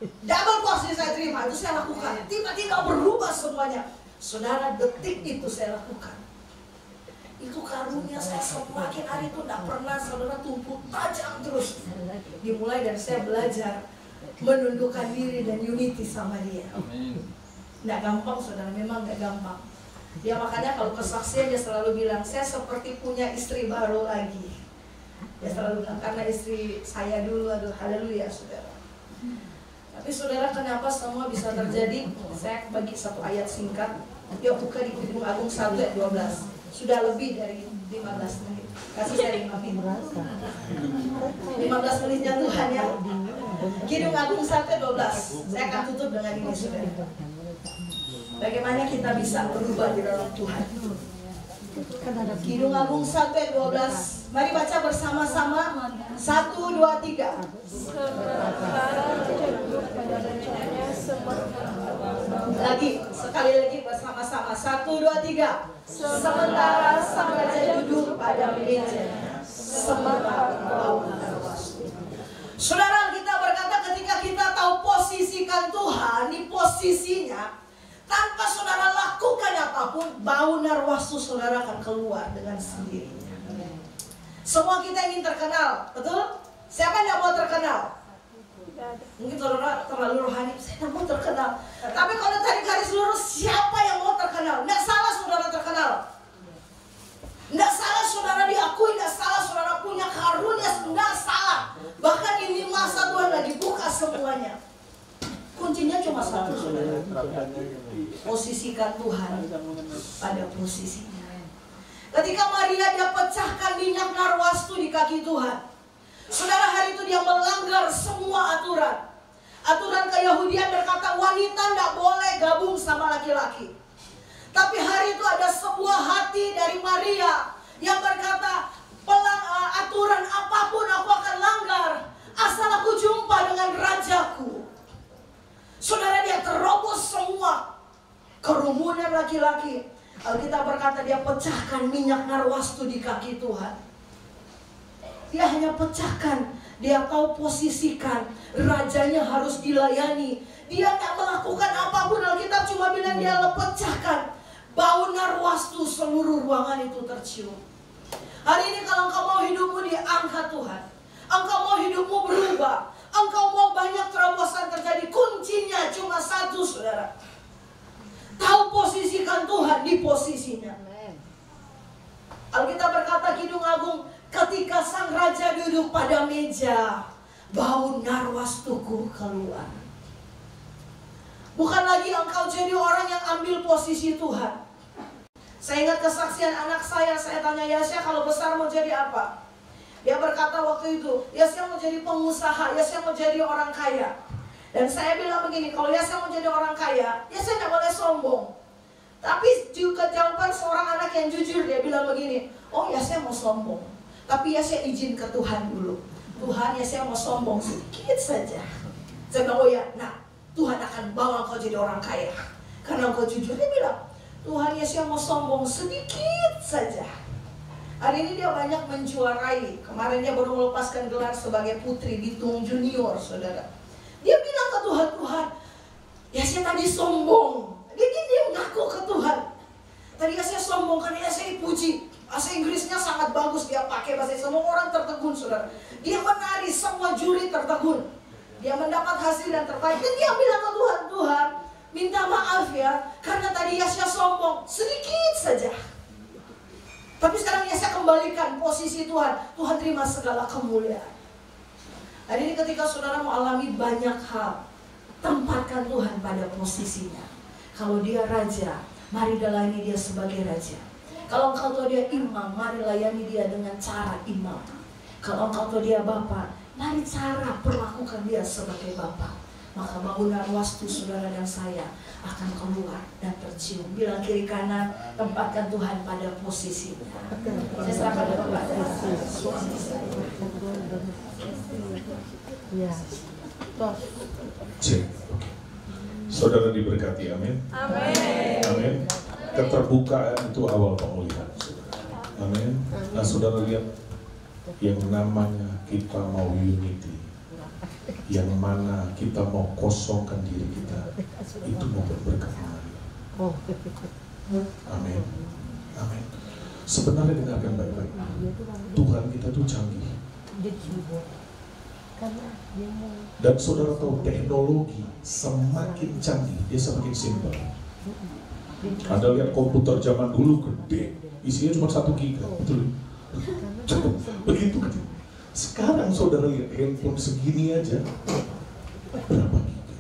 double porsi saya terima. Itu saya lakukan. Tiba-tiba berubah semuanya. Saudara, detik itu saya lakukan. Itu karunia saya semakin hari itu tidak pernah, saudara, tumbuh tajam terus. Dimulai dari saya belajar menundukkan diri dan unity sama dia. Tidak gampang, saudara, memang tidak gampang. Dia makanya kalau kesaksian dia selalu bilang, saya seperti punya istri baru lagi. Dia selalu bilang, karena istri saya dulu, aduh haleluya, saudara. Tapi saudara, kenapa semua bisa terjadi? Saya bagi satu ayat singkat. Yuk buka di Kidung Agung 1 ayat 12. Sudah lebih dari 15 menit. Kasih saya 5 menit. 15 menitnya Tuhan ya. Kidung Agung 1 ayat 12. Saya akan tutup dengan ini, saudara. Bagaimana kita bisa berubah di dalam Tuhan. Kidung Agung 1 ayat 12. Mari baca bersama-sama. 1, 2, 3. Lagi, sekali lagi bersama-sama. 1, 2, 3. Sementara sang raja duduk pada mejanya, sementara bau narwastu. Saudara, kita berkata ketika kita tahu posisikan Tuhan di posisinya, tanpa saudara lakukan apapun, bau narwastu saudara akan keluar dengan sendirinya. Semua kita ingin terkenal, betul? Siapa yang tidak mau terkenal? Mungkin saudara terlalu rohani, saya tidak mau terkenal. Tapi kalau tarik garis lurus, siapa yang mau terkenal? Tidak salah saudara terkenal. Tidak salah saudara diakui, tidak salah saudara punya karunia, tidak salah. Bahkan ini masa Tuhan lagi buka semuanya. Kuncinya cuma satu, saudara. Posisikan Tuhan pada posisinya. Ketika Maria dia pecahkan minyak narwastu di kaki Tuhan, saudara, hari itu dia melanggar semua aturan. Aturan keyahudian berkata wanita tidak boleh gabung sama laki-laki. Tapi hari itu ada sebuah hati dari Maria yang berkata, aturan apapun aku akan langgar asal aku jumpa dengan rajaku. Saudara, dia terobos semua kerumunan laki-laki. Alkitab berkata dia pecahkan minyak narwastu di kaki Tuhan. Dia hanya pecahkan. Dia tahu posisikan. Rajanya harus dilayani. Dia tak melakukan apapun. Alkitab cuma bilang dia pecahkan. Bau narwastu seluruh ruangan itu tercium. Hari ini kalau engkau mau hidupmu diangkat Tuhan, engkau mau hidupmu berubah, engkau mau banyak terobosan terjadi, kuncinya cuma satu, saudara. Tahu posisikan Tuhan di posisinya. Alkitab berkata Kidung Agung, ketika sang raja duduk pada meja, bau narwastuku keluar. Bukan lagi engkau jadi orang yang ambil posisi Tuhan. Saya ingat kesaksian anak saya tanya Yasya kalau besar mau jadi apa? Dia berkata waktu itu, Yesaya mau jadi pengusaha, Yesaya mau jadi orang kaya. Dan saya bilang begini, kalau Yesaya mau jadi orang kaya, Yesaya tidak boleh sombong. Tapi juga jawaban seorang anak yang jujur, dia bilang begini, oh Yesaya mau sombong, tapi Yesaya izin ke Tuhan dulu. Tuhan, Yesaya mau sombong sedikit saja. Saya bilang, oh ya, nah Tuhan akan bawa kau jadi orang kaya karena kau jujur. Dia bilang, Tuhan, Yesaya mau sombong sedikit saja. Hari ini dia banyak menjuarai. Kemarin dia baru melepaskan gelar sebagai putri Bitung Junior, saudara. Dia bilang ke Tuhan, Tuhan, Yesaya tadi sombong. Dia mengaku ke Tuhan. Tadi Yesaya sombong karena Yesaya dipuji. Bahasa Inggrisnya sangat bagus dia pakai, bahasa semua orang tertegun, saudara. Dia menari, semua juri tertegun. Dia mendapat hasil yang terbaik. Dan dia bilang ke Tuhan, Tuhan, minta maaf ya, karena tadi Yesaya sombong sedikit saja. Tapi sekarang Yesaya kembalikan posisi Tuhan. Tuhan terima segala kemuliaan. Hari ini ketika saudara mengalami banyak hal, tempatkan Tuhan pada posisinya. Kalau dia raja, mari layani dia sebagai raja. Kalau engkau tahu dia imam, mari layani dia dengan cara imam. Kalau engkau tahu dia bapa, mari cara perlakukan dia sebagai bapa. Maka bangunan wastu saudara dan saya akan keluar dan tercium. Bilang kiri kanan, tempatkan Tuhan pada posisinya. Saya serahkan kepada suami saya. Ya. Cek. Saudara diberkati, amin. Amin. Amin. Keterbukaan itu awal pemulihan, saudara. Amin. Nah, saudara lihat, yang namanya kita mau unity, yang mana kita mau kosongkan diri kita, itu mau berberkat. Amin. Amin. Sebenarnya dengarkan baik-baik, Tuhan kita tuh canggih. Dan saudara tahu teknologi semakin canggih, dia semakin simpel. Anda lihat komputer zaman dulu gede, isinya cuma 1 GB, betul? Begitu kecil. Sekarang saudara lihat handphone segini aja, berapa giga?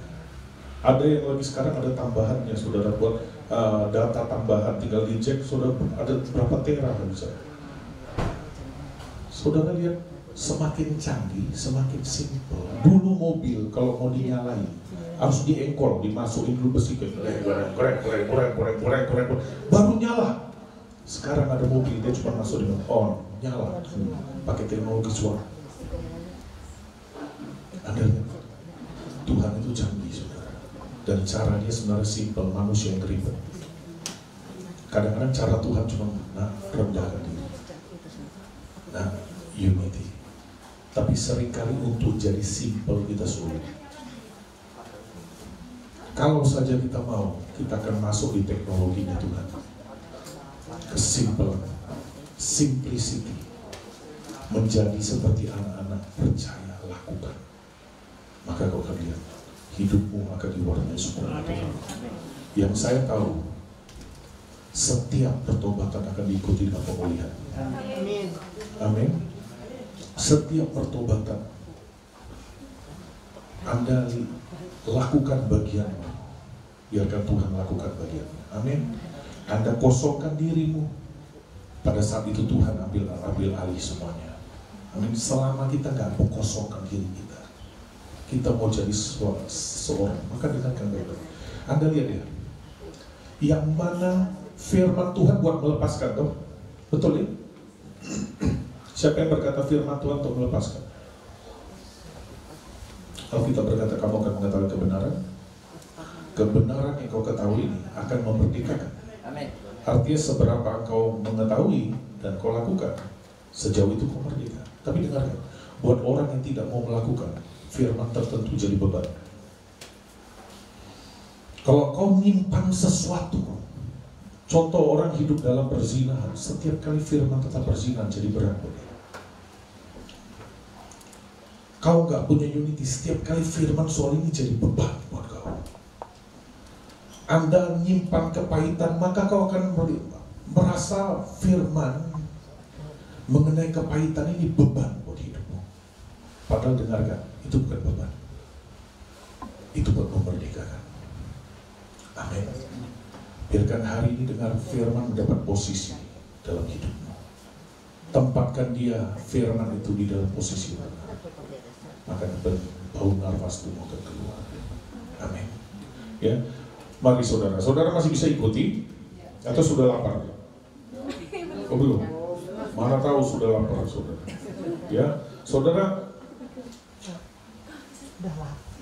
Ada yang lagi sekarang ada tambahannya, saudara buat data tambahan, tinggal dicek, saudara ada berapa tera bisa. Saudara lihat, semakin canggih, semakin simpel. Dulu mobil kalau mau dinyalain harus diengkol, dimasukin dulu besi, goreng, baru nyala. Sekarang ada mobil dia cuma masuk dengan on, nyala, pakai teknologi suara. Anda lihat, Tuhan itu canggih, saudara. Dan cara dia sebenarnya simpel, manusia yang ribet. Kadang-kadang cara Tuhan cuma rendahkan diri, unity. Tapi seringkali untuk jadi simpel kita sulit. Kalau saja kita mau, kita akan masuk di teknologinya Tuhan. Kesimpulan, simplicity, menjadi seperti anak-anak percaya, lakukan. Maka kau akan lihat, hidupmu akan diwarnai sempurna Tuhan. Yang saya tahu, setiap pertobatan akan diikuti dengan pemulihan. Amin. Amin. Setiap pertobatan Anda lakukan bagianmu, biarkan Tuhan lakukan bagianmu. Amin. Anda kosongkan dirimu, pada saat itu Tuhan ambil alih semuanya. Amin. Selama kita nggak mau kosongkan diri kita, kita mau jadi seorang, maka dengarkan baik-baik. Anda lihat ya, yang mana firman Tuhan buat melepaskan, toh? Betul ya? Siapa yang berkata firman Tuhan untuk melepaskan? Kalau kita berkata kamu akan mengetahui kebenaran, kebenaran yang kau ketahui ini akan memerdekakan. Amin. Artinya seberapa engkau mengetahui dan kau lakukan, sejauh itu kau merdeka. Tapi dengarkan, buat orang yang tidak mau melakukan, firman tertentu jadi beban. Kalau kau nyimpan sesuatu, contoh orang hidup dalam perzinahan, setiap kali firman tentang perzinahan jadi berat. Kau nggak punya unity, setiap kali firman soal ini jadi beban buat kau. Anda nyimpan kepahitan, maka kau akan merasa firman mengenai kepahitan ini beban buat hidupmu. Padahal dengarkan, itu bukan beban, itu buat memerdekakan. Amin. Biarkan hari ini dengar firman mendapat posisi dalam hidupmu. tempatkan dia firman itu di dalam posisi mana, maka bau nafas itu mau keluar. Amin. Ya, mari saudara masih bisa ikuti atau sudah lapar? Oh belum? Mana tahu sudah lapar saudara. Ya, saudara,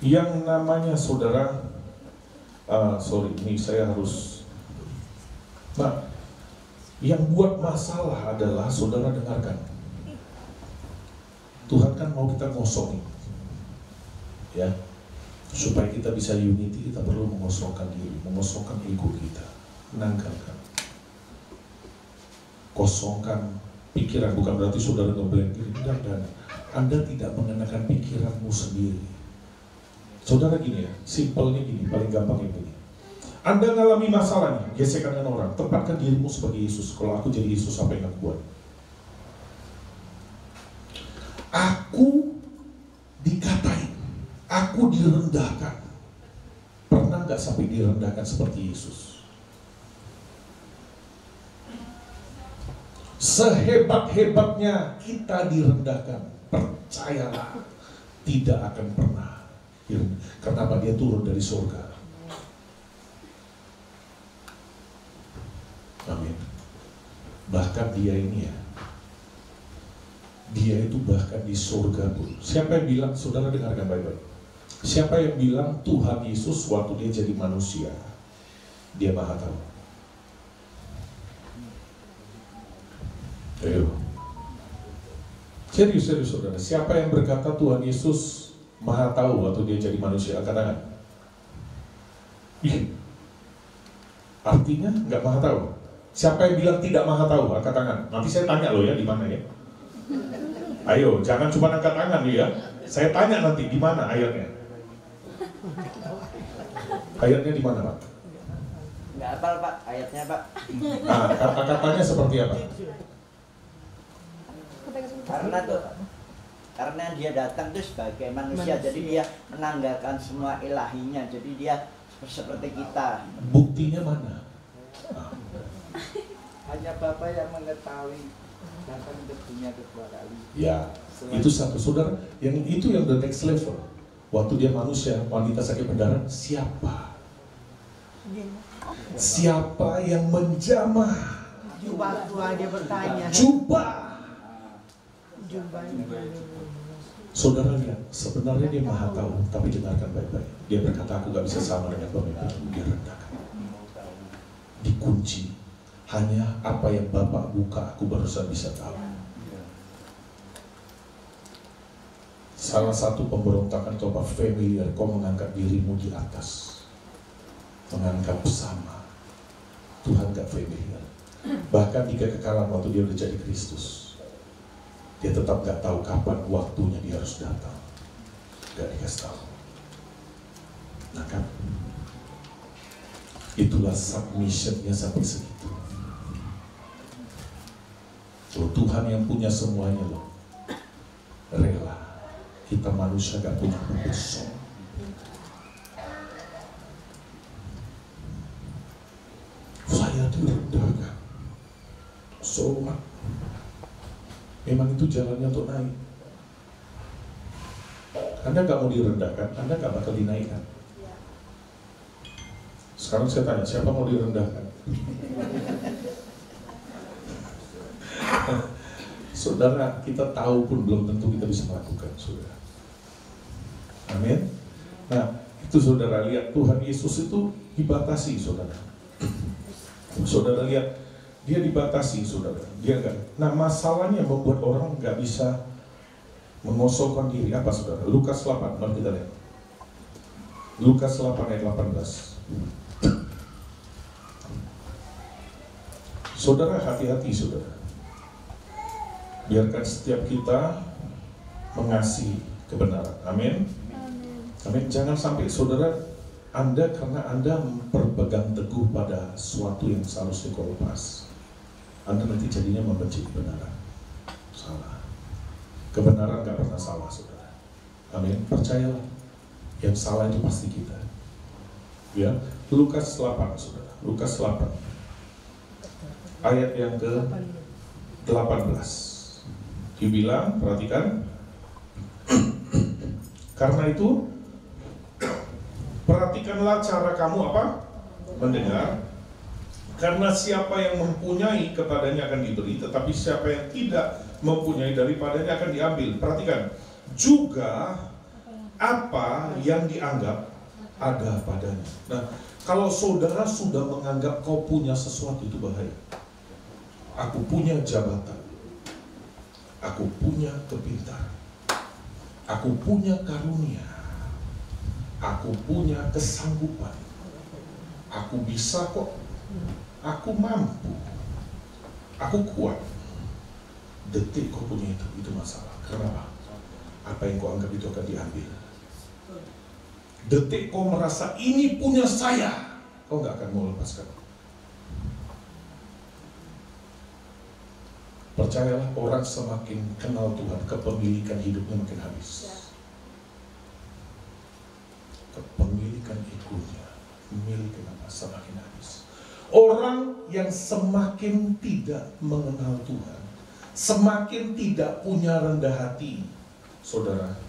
yang namanya saudara, ini saya harus, yang buat masalah adalah saudara dengarkan. Tuhan kan mau kita ngosongin, ya, supaya kita bisa unity, kita perlu mengosongkan diri, mengosongkan ego kita, menanggalkan, kosongkan pikiran. Bukan berarti saudara ngeblank diri, dan Anda tidak mengenakan pikiranmu sendiri. Saudara gini ya, simpelnya gini, paling gampangnya gini. Anda ngalami masalah nih, gesekan dengan orang, tempatkan dirimu sebagai Yesus. Kalau aku jadi Yesus, apa yang aku buat? Aku dikatain, aku direndahkan. Pernah nggak sampai direndahkan seperti Yesus? Sehebat-hebatnya kita direndahkan, percayalah, tidak akan pernah. Kenapa? Dia turun dari surga. Amin. Bahkan dia ini ya, dia itu bahkan di surga pun. Siapa yang bilang, saudara dengarkan baik-baik, siapa yang bilang Tuhan Yesus waktu dia jadi manusia, dia maha tahu? Ayo, serius saudara, siapa yang berkata Tuhan Yesus maha tahu waktu dia jadi manusia? Angkat tangan. Artinya nggak maha tahu. Siapa yang bilang tidak maha tahu? Angkat tangan. Nanti saya tanya loh ya, di mana ya? Ayo, jangan cuma angkat tangan ya. Saya tanya nanti di mana ayatnya. Ayatnya di mana, Pak? Nggak hafal, Pak, ayatnya, Pak. Nah, kata-katanya seperti apa? Karena dia datang tuh sebagai manusia, jadi dia menanggalkan semua ilahinya, jadi dia seperti kita. Buktinya mana? Hanya Bapa yang mengetahui, datang ke dunia kedua kali. Ya, itu satu. Saudara, yang itu yang the next level. Waktu dia manusia, wanita sakit berdarah, siapa? Siapa yang menjamah Jubah tua, dia bertanya. jubah? Jubahnya. Saudara lihat, sebenarnya dia maha tahu, tapi dengarkan baik-baik. Dia berkata, aku gak bisa sama dengan pemimpin. Dia rendahkan, dikunci. Hanya apa yang Bapak buka, aku barusan bisa tahu. Salah satu pemberontakan coba familiar, kau mengangkat dirimu di atas, menganggap sama. Tuhan gak familiar. Bahkan di kekekalan waktu dia udah jadi Kristus, dia tetap gak tahu kapan waktunya dia harus datang. Gak dikasih tahu. Nah kan, itulah submissionnya sampai segitu. Loh, Tuhan yang punya semuanya loh, rela. Kita manusia gak punya besok. Saya direndahkan. So what? Memang itu jalannya untuk naik. Anda gak mau direndahkan, Anda gak bakal dinaikkan. Sekarang saya tanya, siapa mau direndahkan? Saudara, kita tahu pun belum tentu kita bisa melakukan, saudara. Amin. Nah, itu saudara lihat, Tuhan Yesus itu dibatasi, saudara. Saudara lihat, dia dibatasi, saudara. Dia enggak. Nah, masalahnya membuat orang nggak bisa mengosongkan diri. Apa, saudara? Lukas 8, mari kita lihat. Lukas 8 ayat 18. Saudara, hati-hati, saudara. Biarkan setiap kita mengasihi kebenaran. Amin. Amin. Jangan sampai saudara, Anda karena Anda berpegang teguh pada sesuatu yang seharusnya kau lepas, Anda nanti jadinya membenci kebenaran. Salah. Kebenaran gak pernah salah, saudara. Amin. Percayalah, yang salah itu pasti kita. Ya, Lukas 8, saudara. Lukas 8 ayat yang ke 18. Dibilang, perhatikan, karena itu perhatikanlah cara kamu apa? Mendengar. Karena siapa yang mempunyai kepadanya akan diberi, tetapi siapa yang tidak mempunyai daripadanya akan diambil. Perhatikan, juga apa yang dianggap ada padanya. Nah, kalau saudara sudah menganggap kau punya sesuatu, itu bahaya. Aku punya jabatan, aku punya kepintaran, aku punya karunia, aku punya kesanggupan, aku bisa kok, aku mampu, aku kuat. Detik kau punya itu masalah. Kenapa? Apa yang kau anggap itu akan diambil. Detik kau merasa ini punya saya, kau nggak akan mau lepaskan. Percayalah, orang semakin kenal Tuhan, kepemilikan hidupnya makin habis. Kepemilikan egonya, memiliki apa, semakin habis. Orang yang semakin tidak mengenal Tuhan, semakin tidak punya rendah hati, saudara,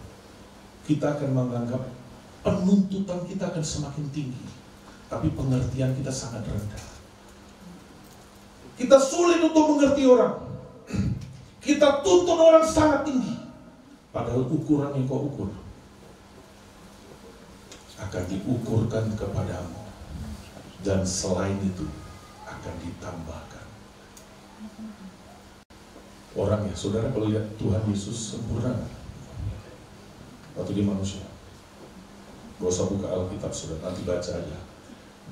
kita akan menganggap penuntutan kita akan semakin tinggi, tapi pengertian kita sangat rendah. Kita sulit untuk mengerti orang. Kita tuntut orang sangat tinggi, padahal ukuran yang kau ukur akan diukurkan kepadamu, dan selain itu akan ditambahkan. Orang ya, saudara, kalau lihat Tuhan Yesus sempurna waktu dia manusia. Gak usah buka Alkitab, saudara, nanti baca aja.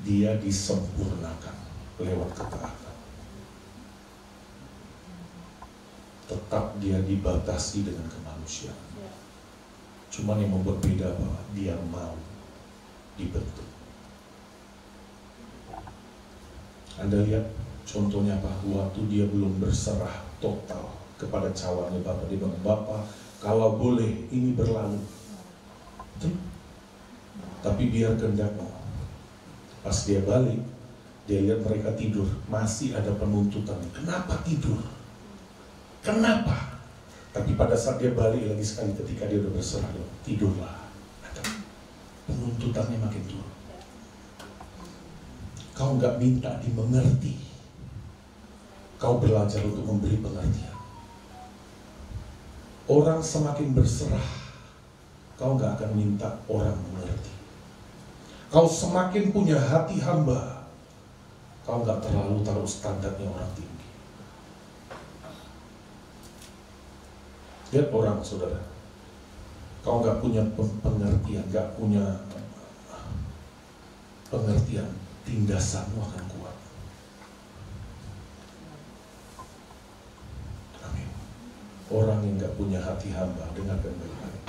Dia disempurnakan lewat ketaatan. Tetap dia dibatasi dengan kemanusiaan. Cuman yang membuat beda bahwa dia mau dibentuk. Anda lihat contohnya apa? Waktu dia belum berserah total kepada cawannya Bapak, dia bilang, Bapak, kalau boleh ini berlalu. Betul? Tapi biar kehendakmu. Pas dia balik, dia lihat mereka tidur, masih ada penuntutan. Kenapa tidur? Kenapa? Tapi pada saat dia balik lagi sekali, ketika dia udah berserah, tidurlah. Penuntutannya makin turun. Kau nggak minta dimengerti, kau belajar untuk memberi pengertian. Orang semakin berserah, kau nggak akan minta orang mengerti. Kau semakin punya hati hamba, kau nggak terlalu taruh standarnya orang tinggi. Lihat orang, saudara, kau nggak punya pengertian, nggak punya pengertian, tindasanmu akan kuat. Amin. Orang yang nggak punya hati hamba, dengarkan baik-baik.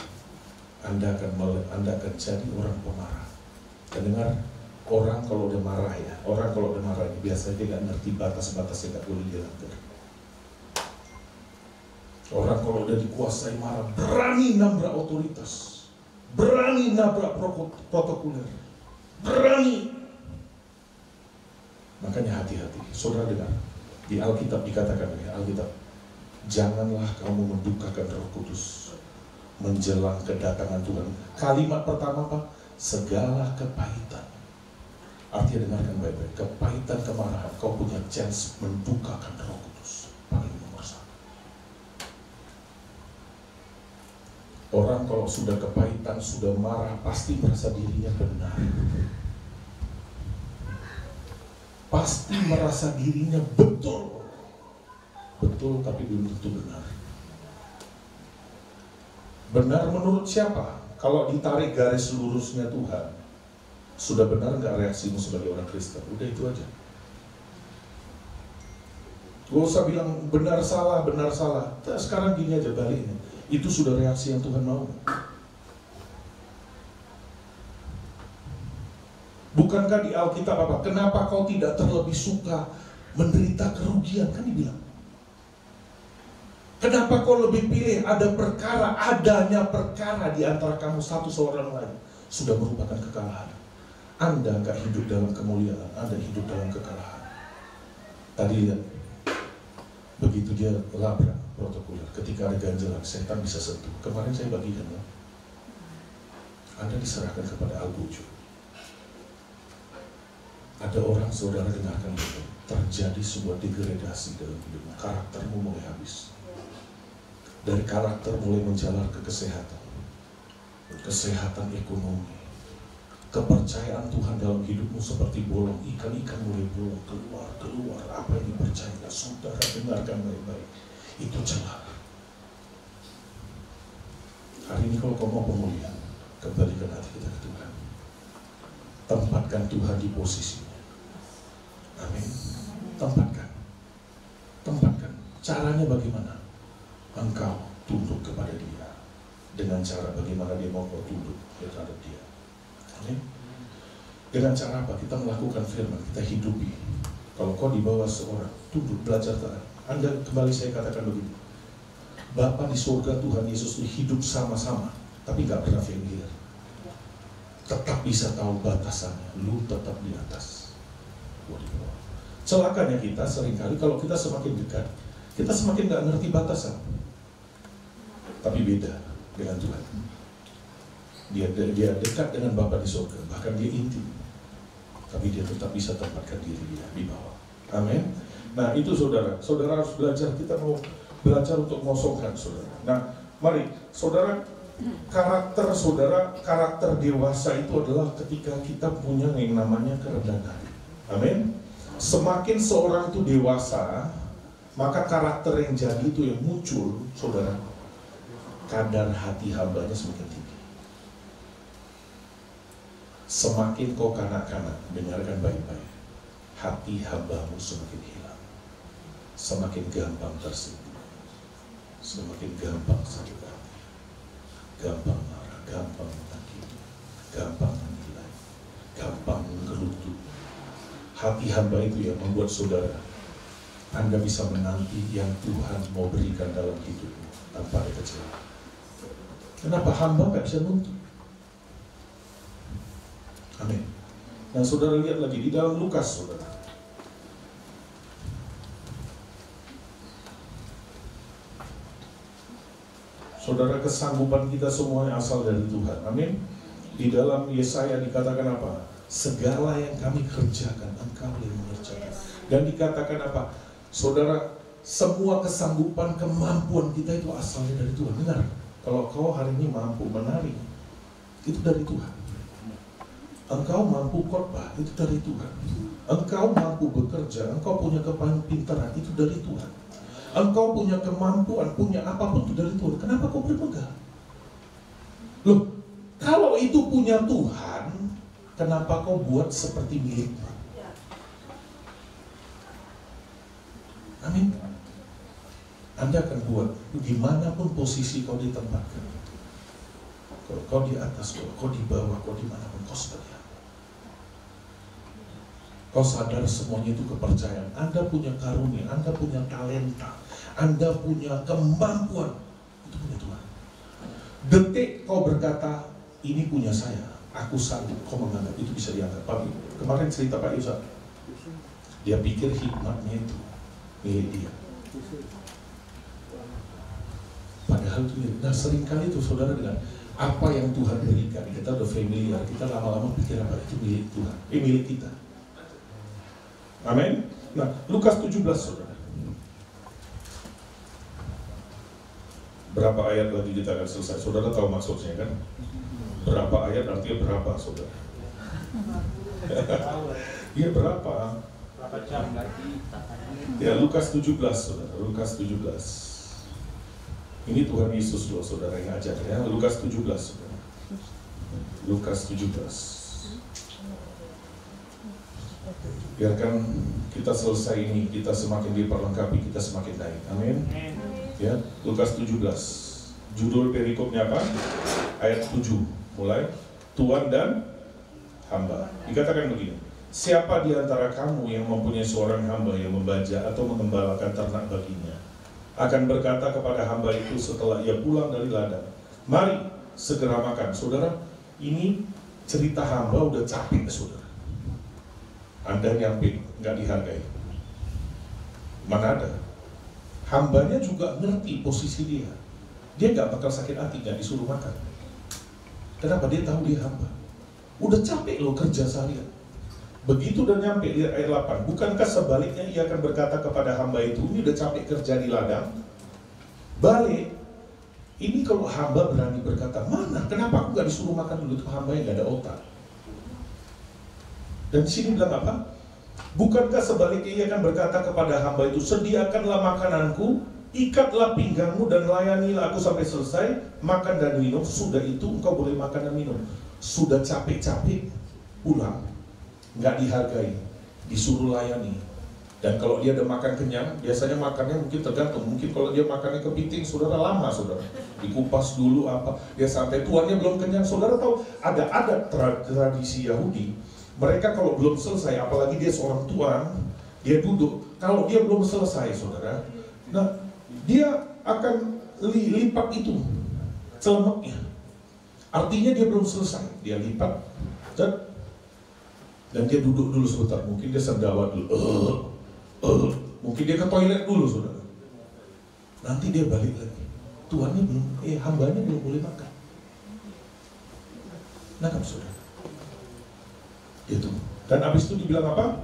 Anda akan jadi orang pemarah. Dan dengar, orang kalau udah marah ya, orang kalau udah marah ini biasanya dia nggak ngerti batas-batas yang nggak boleh dilanggar. Orang kalau udah dikuasai marah, berani nabrak otoritas, berani nabrak protokoler, berani. Makanya hati-hati, saudara dengar, di Alkitab dikatakan, Alkitab, janganlah kamu mendukakan Roh Kudus menjelang kedatangan Tuhan. Kalimat pertama apa? Segala kepahitan. Artinya dengarkan baik-baik, kepahitan, kemarahan, kau punya chance mendukakan Roh Kudus. Paling nomor satu. Orang kalau sudah kepahitan, sudah marah, pasti merasa dirinya benar. Pasti merasa dirinya betul. Betul, tapi belum tentu benar. Benar menurut siapa? Kalau ditarik garis lurusnya Tuhan, sudah benar nggak reaksimu sebagai orang Kristen? Udah itu aja. Gak usah bilang benar salah. Nah, sekarang gini aja baliknya. Itu sudah reaksi yang Tuhan mau. Bukankah di Alkitab apa? Kenapa kau tidak terlebih suka menderita kerugian? Kan dibilang. Kenapa kau lebih pilih adanya perkara di antara kamu satu seorang lain? Sudah merupakan kekalahan. Anda nggak hidup dalam kemuliaan, Anda hidup dalam kekalahan. Tadi lihat, begitu dia labrak, protokoler. Ketika ada ganjalan, setan bisa sentuh. Kemarin saya bagikan ya. Anda diserahkan kepada Al-Buju. Ada orang, saudara dengarkan itu, terjadi sebuah degradasi dalam hidupmu. Karaktermu mulai habis. Dari karakter mulai menjalar ke kesehatan. Kesehatan ekonomi. Kepercayaan Tuhan dalam hidupmu seperti bolong. Ikan-ikan mulai bolong, keluar. Apa yang dipercaya, saudara dengarkan baik-baik. Itu celah. Hari ini kalau kau mau pemulihan, kembalikan hati kita ke Tuhan. Tempatkan Tuhan di posisinya. Amin. Tempatkan. Caranya bagaimana? Engkau tunduk kepada Dia. Dengan cara bagaimana Dia mau kau tunduk terhadap Dia. Amin. Dengan cara apa? Kita melakukan firman, kita hidupi. Kalau kau dibawa seorang, tunduk, belajar taat. Anda kembali saya katakan begini. Bapa di surga Tuhan Yesus hidup sama-sama, tapi gak pernah familiar. Tetap bisa tahu batasannya. Lu tetap di atas, gua di bawah. Celakanya kita seringkali kalau kita semakin dekat, kita semakin gak ngerti batasan. Tapi beda dengan Tuhan. Dia dekat dengan Bapa di surga, bahkan dia intim. Tapi dia tetap bisa tempatkan diri dia di bawah. Amin. Nah itu saudara harus belajar. Kita mau belajar untuk mengosongkan saudara. Nah mari saudara, karakter dewasa itu adalah ketika kita punya yang namanya kerendahan hati. Amin. Semakin seorang itu dewasa, maka karakter yang jadi itu yang muncul, saudara, kadar hati hambanya semakin tinggi. Semakin kau kanak-kanak, dengarkan baik-baik, hati hambamu semakin hilang, semakin gampang tersinggung, semakin gampang sakit hati, gampang marah, gampang menghakimi, gampang menilai, gampang menggerutu. Hati hamba itu yang membuat saudara, Anda bisa menanti yang Tuhan mau berikan dalam hidupmu tanpa ada kecewa. Kenapa hamba gak bisa nuntut? Amin. Nah saudara lihat lagi di dalam Lukas, saudara. Saudara, kesanggupan kita semuanya asal dari Tuhan. Amin. Di dalam Yesaya dikatakan apa? Segala yang kami kerjakan, Engkau yang mengerjakan. Dan dikatakan apa? Saudara, semua kesanggupan, kemampuan kita itu asalnya dari Tuhan. Benar? Kalau kau hari ini mampu menari, itu dari Tuhan. Engkau mampu khotbah, itu dari Tuhan. Engkau mampu bekerja, engkau punya kepintaran, itu dari Tuhan. Engkau punya kemampuan, punya apapun itu dari Tuhan. Kenapa kau berpegang? Loh, kalau itu punya Tuhan, kenapa kau buat seperti milikmu? Amin. Anda akan buat dimanapun posisi kau ditempatkan. Kalau kau di atas, kalau kau di bawah, kau dimanapun, kau seperti apa? Kau sadar semuanya itu kepercayaan. Anda punya karunia, Anda punya talenta, Anda punya kemampuan. Itu punya Tuhan. Detik kau berkata, ini punya saya, aku sanggup, kau menganggap itu bisa dianggap. Tapi kemarin cerita Pak Yusuf, dia pikir hikmatnya itu milik dia. Padahal itu milik. Nah seringkali itu saudara dengan apa yang Tuhan berikan, kita udah familiar, kita lama-lama pikir apa itu milik Tuhan, milik kita. Amin. Nah Lukas 17 saudara. Berapa ayat lagi kita akan selesai? Saudara tahu maksudnya kan? Berapa ayat artinya berapa saudara? Iya berapa? Berapa jam lagi? Ya Lukas 17 saudara, Lukas 17. Ini Tuhan Yesus loh saudara yang ajar ya. Lukas 17 saudara. Lukas 17. Biarkan kita selesai ini, kita semakin diperlengkapi, kita semakin naik. Amin. Ya, Lukas 17. Judul perikopnya apa? Ayat 7. Mulai. Tuan dan hamba. Dikatakan begini. Siapa di antara kamu yang mempunyai seorang hamba yang membaja atau mengembalakan ternak baginya, akan berkata kepada hamba itu setelah ia pulang dari ladang, mari segera makan. Saudara, ini cerita hamba udah capek saudara. Anda nyampe nggak dihargai. Mana ada? hambanya juga ngerti posisi dia. Dia nggak bakal sakit hati, nggak disuruh makan. Kenapa? Dia tahu dia hamba. Udah capek loh kerja seharian. Begitu udah nyampe di ayat 8, bukankah sebaliknya ia akan berkata kepada hamba itu, ini udah capek kerja di ladang, balik. Ini kalau hamba berani berkata, mana? Kenapa aku nggak disuruh makan dulu? Itu hamba yang nggak ada otak. Dan di sini bilang apa? Bukankah sebaliknya ia akan berkata kepada hamba itu, sediakanlah makananku, ikatlah pinggangmu dan layanilah aku sampai selesai, makan dan minum, sudah itu engkau boleh makan dan minum. Sudah capek-capek, pulang, nggak dihargai, disuruh layani. Dan kalau dia udah makan kenyang, biasanya makannya mungkin tergantung. Mungkin kalau dia makannya kepiting, saudara lama, saudara. Dikupas dulu apa, dia sampai tuannya belum kenyang. Saudara tahu, ada tradisi Yahudi, mereka kalau belum selesai, apalagi dia seorang tuan, dia duduk, kalau dia belum selesai, saudara, nah, dia akan lipat itu celemeknya. Artinya dia belum selesai, dia lipat dan dia duduk dulu sebentar. Mungkin dia sendawa dulu, mungkin dia ke toilet dulu, saudara. Nanti dia balik lagi. Tuannya belum, hambanya belum boleh makan. Nangkap, saudara. Itu. Dan habis itu dibilang apa?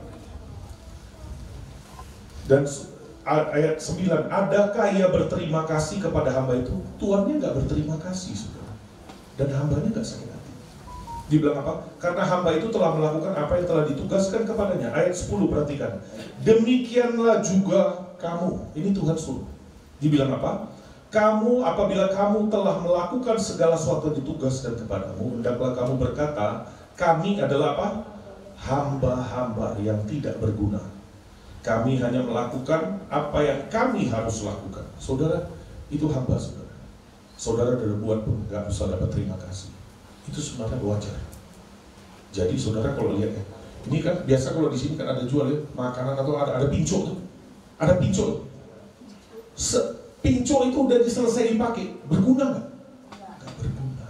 Dan ayat 9, adakah ia berterima kasih kepada hamba itu? Tuannya nggak berterima kasih, saudara. Dan hambanya nggak sakit hati. Dibilang apa? Karena hamba itu telah melakukan apa yang telah ditugaskan kepadanya. Ayat 10, perhatikan. Demikianlah juga kamu. Ini Tuhan suruh. Dibilang apa? Kamu, apabila kamu telah melakukan segala sesuatu yang ditugaskan kepadamu, hendaklah kamu berkata, kami adalah apa? Hamba-hamba yang tidak berguna. Kami hanya melakukan apa yang kami harus lakukan. Saudara, itu hamba, saudara. Saudara udah buat pun nggak bisa dapat terima kasih. Itu sebenarnya wajar. Jadi saudara kalau lihat ya, ini kan biasa kalau di sini kan ada jual ya makanan atau ada pinco tuh, ada pinco. Pinco itu udah selesai dipakai, berguna nggak? Nggak berguna.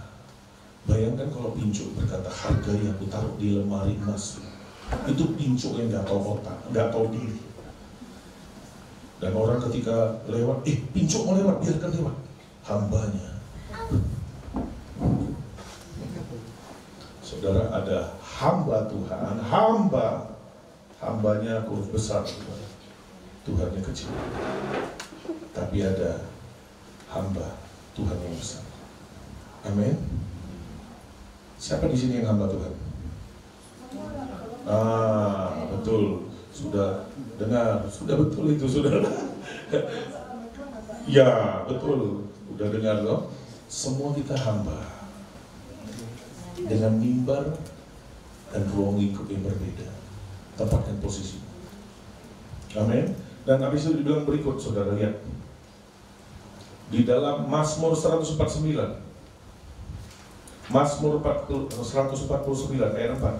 Bayangkan kalau pinco berkata harga yang aku taruh di lemari emas, itu pinco yang nggak tahu otak, nggak tahu diri. Dan orang ketika lewat, pinco mau lewat, biarkan lewat. Hambanya. Saudara, ada hamba Tuhan, hambanya huruf besar, Tuhannya kecil. Tapi ada hamba Tuhan yang besar. Amin. Siapa di sini yang hamba Tuhan? Betul. Sudah dengar, sudah betul itu, saudara. Ya, betul. Udah dengar loh, semua kita hamba dengan mimbar dan ruang lingkup yang berbeda, tempatkan posisi. Amin. Dan habis itu dibilang berikut, saudara lihat di dalam Mazmur 149, Mazmur 149 ayat 4.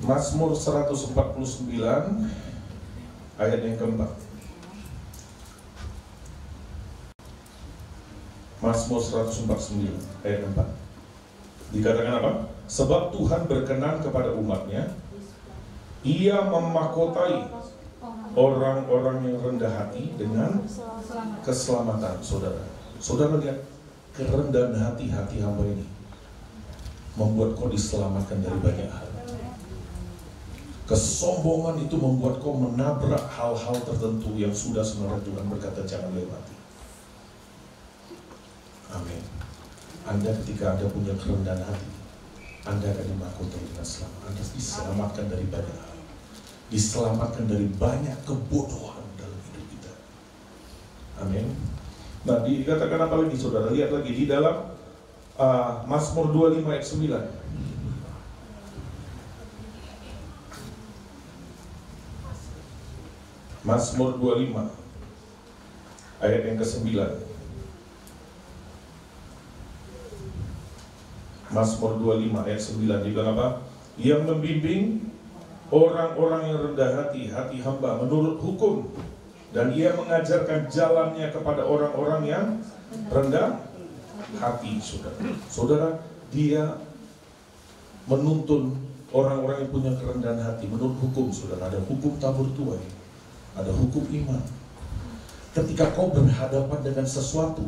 Mazmur 149 ayat yang keempat. Mazmur 149 ayat 4. Dikatakan apa? Sebab Tuhan berkenan kepada umatnya, ia memahkotai orang-orang yang rendah hati dengan keselamatan. Saudara lihat kerendahan hati hamba ini membuat kau diselamatkan dari banyak hal. Kesombongan itu membuat kau menabrak hal-hal tertentu yang sudah sebenarnya Tuhan berkata jangan lewati. Amin. Anda ketika Anda punya kerendahan hati, Anda akan dimahkotai dengan selamat. Anda diselamatkan dari banyak hal, diselamatkan dari banyak kebodohan dalam hidup kita. Amin. Nah, dikatakan apa lagi, saudara? Lihat lagi di dalam Mazmur 25 ayat 9. Mazmur 25 ayat yang ke-9. Mazmur 25 ayat 9 dibilang apa? Yang membimbing orang-orang yang rendah hati, hati hamba menurut hukum, dan ia mengajarkan jalannya kepada orang-orang yang rendah hati. Saudara, dia menuntun orang-orang yang punya kerendahan hati menurut hukum. Saudara, ada hukum tabur tuai, ada hukum iman, Ketika kau berhadapan dengan sesuatu,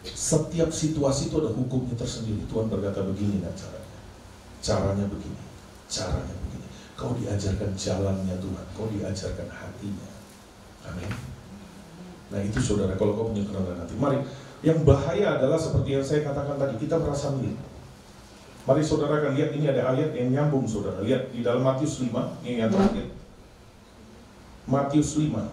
setiap situasi itu ada hukumnya tersendiri. Tuhan berkata begini dan caranya. Caranya begini, caranya begini. Kau diajarkan jalannya Tuhan, kau diajarkan hatinya. Amin. Nah itu saudara, kalau kau punya kenalan hati. Mari, yang bahaya adalah seperti yang saya katakan tadi, kita merasa milik. Mari saudara akan lihat, ini ada ayat yang nyambung saudara. Lihat di dalam Matius 5, ini yang terakhir. Matius 5.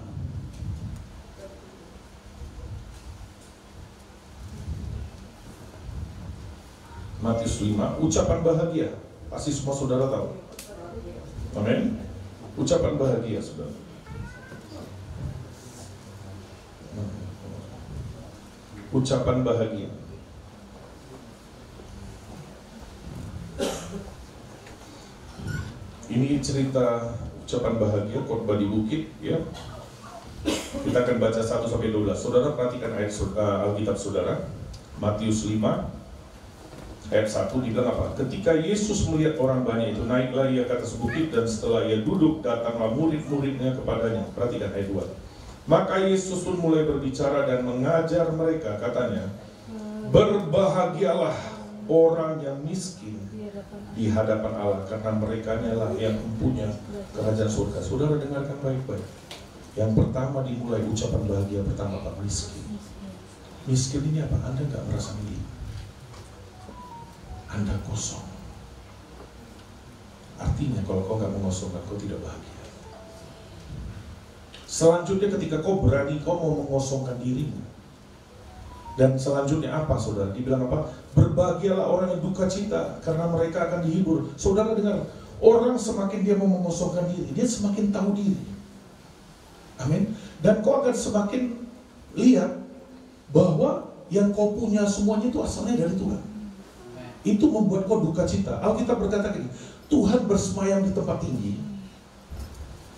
Matius 5, ucapan bahagia. Pasti semua saudara tahu. Amin. Ucapan bahagia saudara. Ucapan bahagia. Ini cerita ucapan bahagia, khotbah di bukit, ya. Kita akan baca 1-12. Saudara perhatikan ayat Alkitab saudara. Matius 5 ayat 1 dibilang apa? Ketika Yesus melihat orang banyak itu, naiklah ia ke atas bukit, dan setelah ia duduk, datanglah murid-muridnya kepadanya. Perhatikan ayat 2. Maka Yesus pun mulai berbicara dan mengajar mereka, katanya, berbahagialah orang yang miskin di hadapan Allah, karena mereka lah yang mempunyai kerajaan surga. Saudara dengarkan baik-baik. Yang pertama dimulai ucapan bahagia pertama, Pak, miskin. Miskin ini apa? Anda nggak merasa milik. Anda kosong. Artinya kalau kau nggak mengosongkan, kau tidak bahagia. Selanjutnya ketika kau berani, kau mau mengosongkan dirimu. Dan selanjutnya apa saudara? Dibilang apa? Berbahagialah orang yang duka cita, karena mereka akan dihibur. Saudara dengar, orang semakin dia mau mengosongkan diri, dia semakin tahu diri. Amin. Dan kau akan semakin lihat bahwa yang kau punya semuanya itu asalnya dari Tuhan. Itu membuat kau duka cita. Alkitab berkata gini, Tuhan bersemayam di tempat tinggi,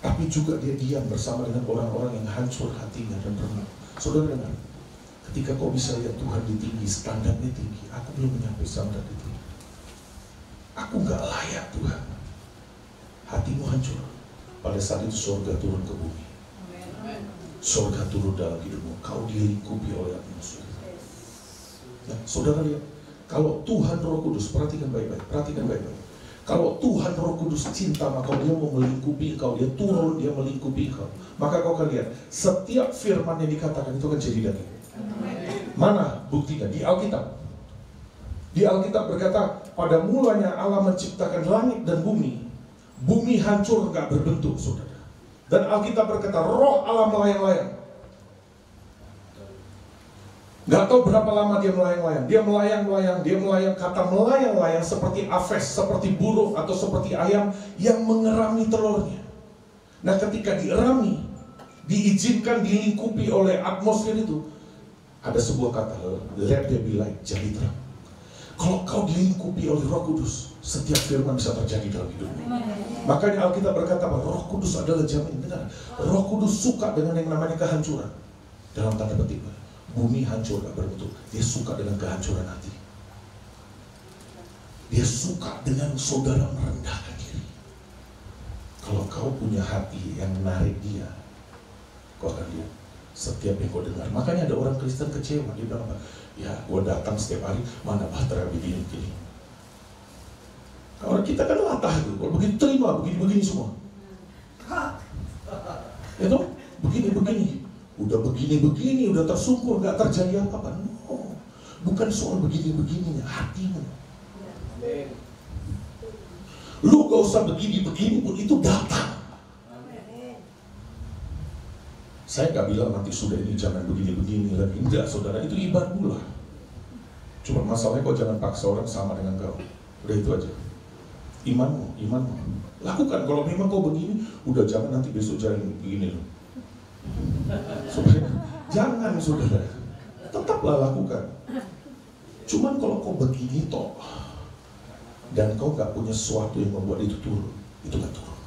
tapi juga dia diam bersama dengan orang-orang yang hancur hatinya dan rendah. Saudara dengar, ketika kau bisa lihat Tuhan di tinggi, standarnya tinggi, aku belum menyampai standar itu. Aku gak layak Tuhan. Hatimu hancur. Pada saat itu surga turun ke bumi. Surga turun dalam hidupmu. Kau dilingkupi oleh atmosfer. Nah, saudara lihat, kalau Tuhan Roh Kudus, perhatikan baik-baik, perhatikan baik-baik. Kalau Tuhan Roh Kudus cinta, maka dia mau melingkupi engkau, dia turun, dia melingkupi engkau. Maka kau akan lihat, setiap firman yang dikatakan itu akan jadi daging. Mana buktinya? Di Alkitab. Di Alkitab berkata, pada mulanya Allah menciptakan langit dan bumi. Bumi hancur, gak berbentuk, saudara. Dan Alkitab berkata, roh Allah melayang-layang. Gak tahu berapa lama dia melayang-layang. Dia melayang-layang, dia melayang. Kata melayang-layang seperti aves, seperti burung atau seperti ayam yang mengerami telurnya. Nah ketika dierami, diizinkan dilingkupi oleh atmosfer itu, ada sebuah kata, let there be light, jadi terang. Kalau kau dilingkupi oleh Roh Kudus, setiap firman bisa terjadi dalam hidupmu. Makanya Alkitab berkata bahwa Roh Kudus adalah jamin. Dengar, Roh Kudus suka dengan yang namanya kehancuran. Dalam tanda petik, bumi hancur gak berbentuk. Dia suka dengan kehancuran hati. Dia suka dengan saudara merendahkan diri. Kalau kau punya hati yang menarik dia, kau akan lihat setiap yang kau dengar. Makanya ada orang Kristen kecewa. Dia bilang apa? Ya, gue datang setiap hari, mana bahtera begini-begini. Orang kita kan latah tuh. Kalau begitu terima, begini-begini semua. Itu begini-begini. Udah begini-begini, udah tersungkur, gak terjadi apa-apa. No, bukan soal begini-begininya, hatimu. Lu gak usah begini-begini pun, itu datang. Saya gak bilang nanti sudah ini jangan begini-begini lagi. Enggak saudara, itu ibarat pula. Cuma masalahnya kau jangan paksa orang sama dengan kau. Udah itu aja. Imanmu. Lakukan, kalau memang kau begini, udah jangan nanti besok jalan begini loh. Jangan saudara, tetaplah lakukan. Cuman kalau kau begini toh, dan kau gak punya sesuatu yang membuat itu turun, itu gak turun.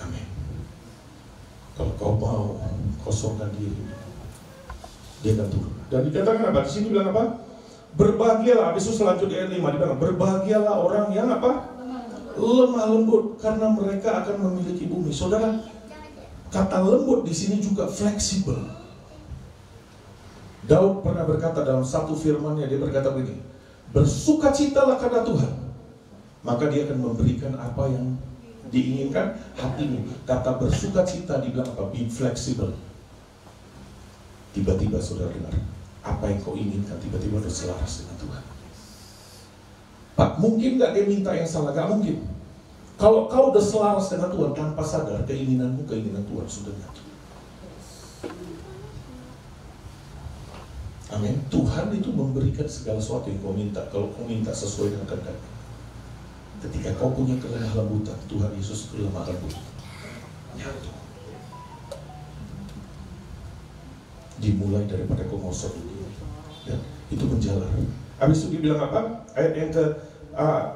Amin. Kalau kau mau kosongkan diri, dia akan turun. Dan dikatakan apa? Di sini bilang apa? Berbahagialah. Habis itu selanjutnya ayat 5 dibilang, berbahagialah orang yang apa? Lemah lembut, karena mereka akan memiliki bumi. Saudara, Kata lembut di sini juga fleksibel. Daud pernah berkata dalam satu firman-Nya, dia berkata begini, bersukacitalah karena Tuhan, maka dia akan memberikan apa yang diinginkan hatimu. Kata bersukacita dibilang apa? Be flexible. Tiba-tiba saudara dengar, apa yang kau inginkan tiba-tiba udah selaras dengan Tuhan. Pak, mungkin gak dia minta yang salah? Gak mungkin. Kalau kau udah selaras dengan Tuhan, tanpa sadar keinginanmu, keinginan Tuhan sudah nyatu. Amin. Tuhan itu memberikan segala sesuatu yang kau minta, kalau kau minta sesuai dengan kehendak. Ketika kau punya kelemah lembutan, Tuhan Yesus itu lemah lembut, nyatu. Dimulai daripada kau ngosot dulu, ya, itu menjalar. Habis itu dibilang apa? Ayat yang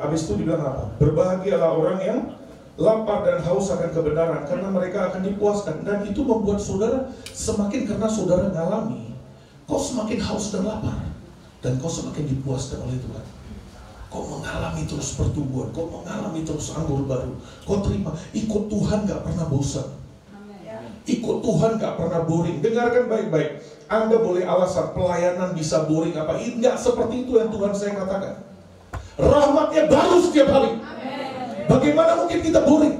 habis itu dibilang apa? Berbahagialah orang yang lapar dan haus akan kebenaran, karena mereka akan dipuaskan. Dan itu membuat saudara semakin, karena saudara ngalami, kau semakin haus dan lapar, dan kau semakin dipuaskan oleh Tuhan. Kau mengalami terus pertumbuhan, kau mengalami terus anggur baru. Kau terima, ikut Tuhan gak pernah bosan. Ikut Tuhan gak pernah boring. Dengarkan baik-baik. Anda boleh alasan pelayanan bisa boring apa? Enggak seperti itu yang Tuhan saya katakan. Rahmatnya baru setiap hari. Bagaimana mungkin kita boring?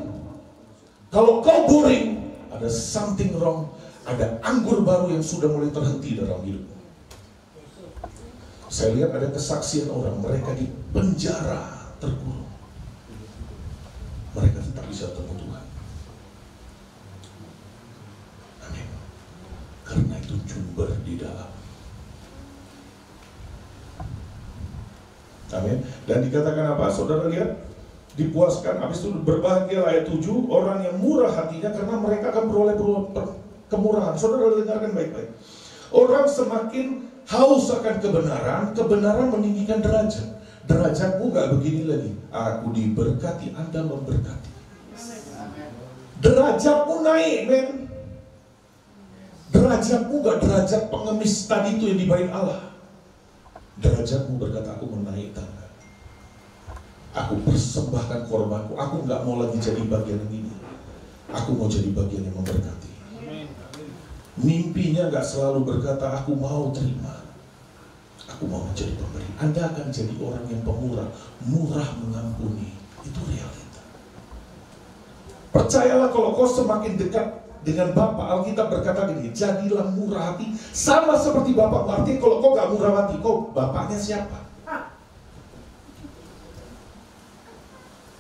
Kalau kau boring, ada something wrong. Ada anggur baru yang sudah mulai terhenti dalam hidupmu. Saya lihat ada kesaksian orang, mereka di penjara terkurung, mereka tetap bisa ketemu Tuhan. Amin. Karena itu jumber di dalam. Amin. Dan dikatakan apa? Saudara lihat, dipuaskan. Habis itu berbahagialah ayat 7, orang yang murah hatinya, karena mereka akan beroleh kemurahan. Saudara dengarkan baik-baik. Orang semakin haus akan kebenaran, kebenaran meninggikan derajat. Derajatmu gak begini lagi. Aku diberkati, Anda memberkati. Derajatmu naik, men. Derajatmu gak derajat pengemis tadi itu yang dibaik Allah. Derajatmu berkata, aku menaik tangga. Aku persembahkan korbanku. Aku gak mau lagi jadi bagian yang ini. Aku mau jadi bagian yang memberkati. Mimpinya gak selalu berkata, aku mau terima, aku mau menjadi pemberi. Anda akan jadi orang yang pemurah, murah mengampuni. Itu realita. Percayalah, kalau kau semakin dekat dengan Bapa, Alkitab berkata gini, jadilah murah hati, sama seperti Bapa. Artinya kalau kau gak murah hati, kau Bapaknya siapa?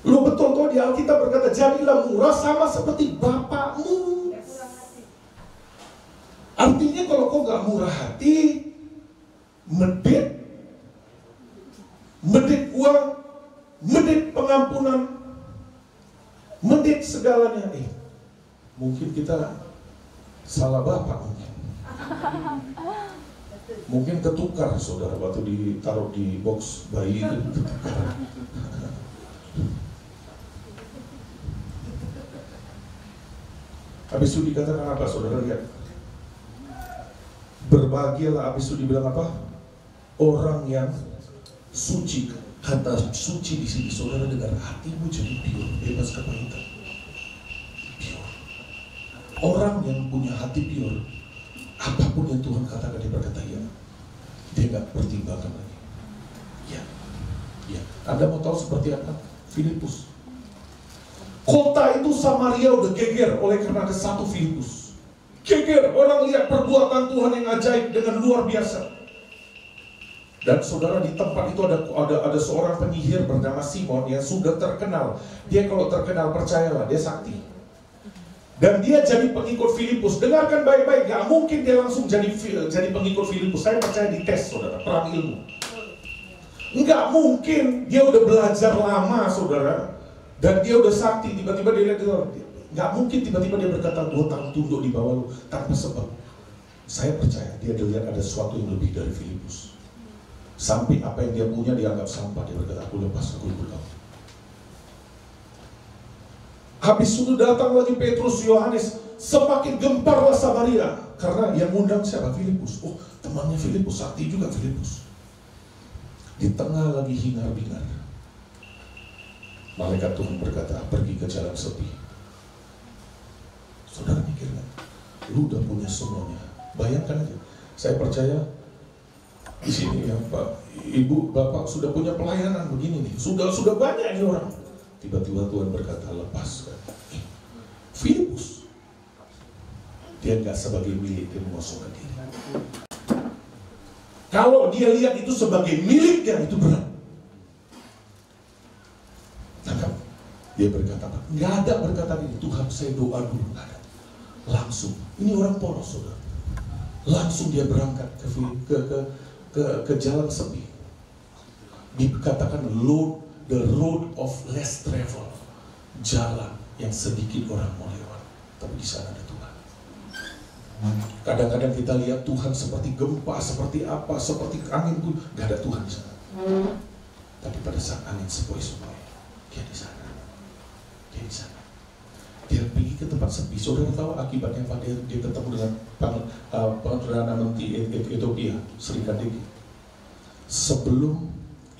Lu betul kau di Alkitab berkata, jadilah murah sama seperti Bapakmu. Artinya kalau kau gak murah hati, medit uang, medit pengampunan, medit segalanya. Mungkin kita salah bapak mungkin. Mungkin ketukar saudara, waktu ditaruh di box bayi itu ketukar. Habis itu dikatakan apa saudara lihat? Berbahagialah, habis itu dibilang apa? Orang yang suci. Kata suci di sini, saudara dengar, hatimu jadi pure, bebas kepahitan. Pure. Orang yang punya hati pure, apapun yang Tuhan katakan, dia berkata ya. Dia nggak pertimbangkan lagi. Ya, ya. Anda mau tahu seperti apa? Filipus. Kota itu Samaria udah geger oleh karena ada satu Filipus. Geger, orang lihat perbuatan Tuhan yang ajaib dengan luar biasa. Dan saudara, di tempat itu ada seorang penyihir bernama Simon yang sudah terkenal. Dia kalau terkenal, percayalah, dia sakti. Dan dia jadi pengikut Filipus. Dengarkan baik-baik, gak mungkin dia langsung jadi pengikut Filipus. Saya percaya di tes saudara, perang ilmu. Enggak mungkin, dia udah belajar lama saudara. Dan dia udah sakti, tiba-tiba dia lihat dia. Gak mungkin tiba-tiba dia berkata, gue tunduk di bawah lu tanpa sebab. Saya percaya dia dilihat ada sesuatu yang lebih dari Filipus. Sampai apa yang dia punya dianggap sampah. Dia berkata, aku lepas, aku ikut kamu. Habis itu datang lagi Petrus, Yohanes. Semakin gemparlah Samaria. Karena yang ngundang siapa? Filipus. Oh, temannya Filipus, sakti juga Filipus. Di tengah lagi hingar-bingar, malaikat Tuhan berkata, pergi ke jalan sepi. Saudara mikir, Lu udah punya semuanya. Bayangkan aja. Saya percaya di sini ya Pak, Ibu, Bapak sudah punya pelayanan begini nih. Sudah banyak ini orang. Tiba-tiba Tuhan berkata, lepaskan. Filipus, dia nggak sebagai milik, dia mengosongkan diri. Kalau dia lihat itu sebagai miliknya, itu berat. Tangkap. Dia berkata, nggak ada berkata ini, Tuhan saya doa dulu, nggak ada. Langsung, ini orang polos saudara. Langsung dia berangkat ke jalan sepi. Dikatakan the road of less travel, jalan yang sedikit orang mau lewat, tapi di sana ada Tuhan. Kadang-kadang kita lihat Tuhan seperti gempa, seperti apa, seperti angin pun, gak ada Tuhan di sana. Tapi pada saat angin sepoi-sepoi, dia di sana. Dia di sana. Dia pergi ke tempat sepi. Saudara tahu akibatnya apa? Dia ketemu dengan Perdana Menteri Ethiopia, Sri Kadeki. Sebelum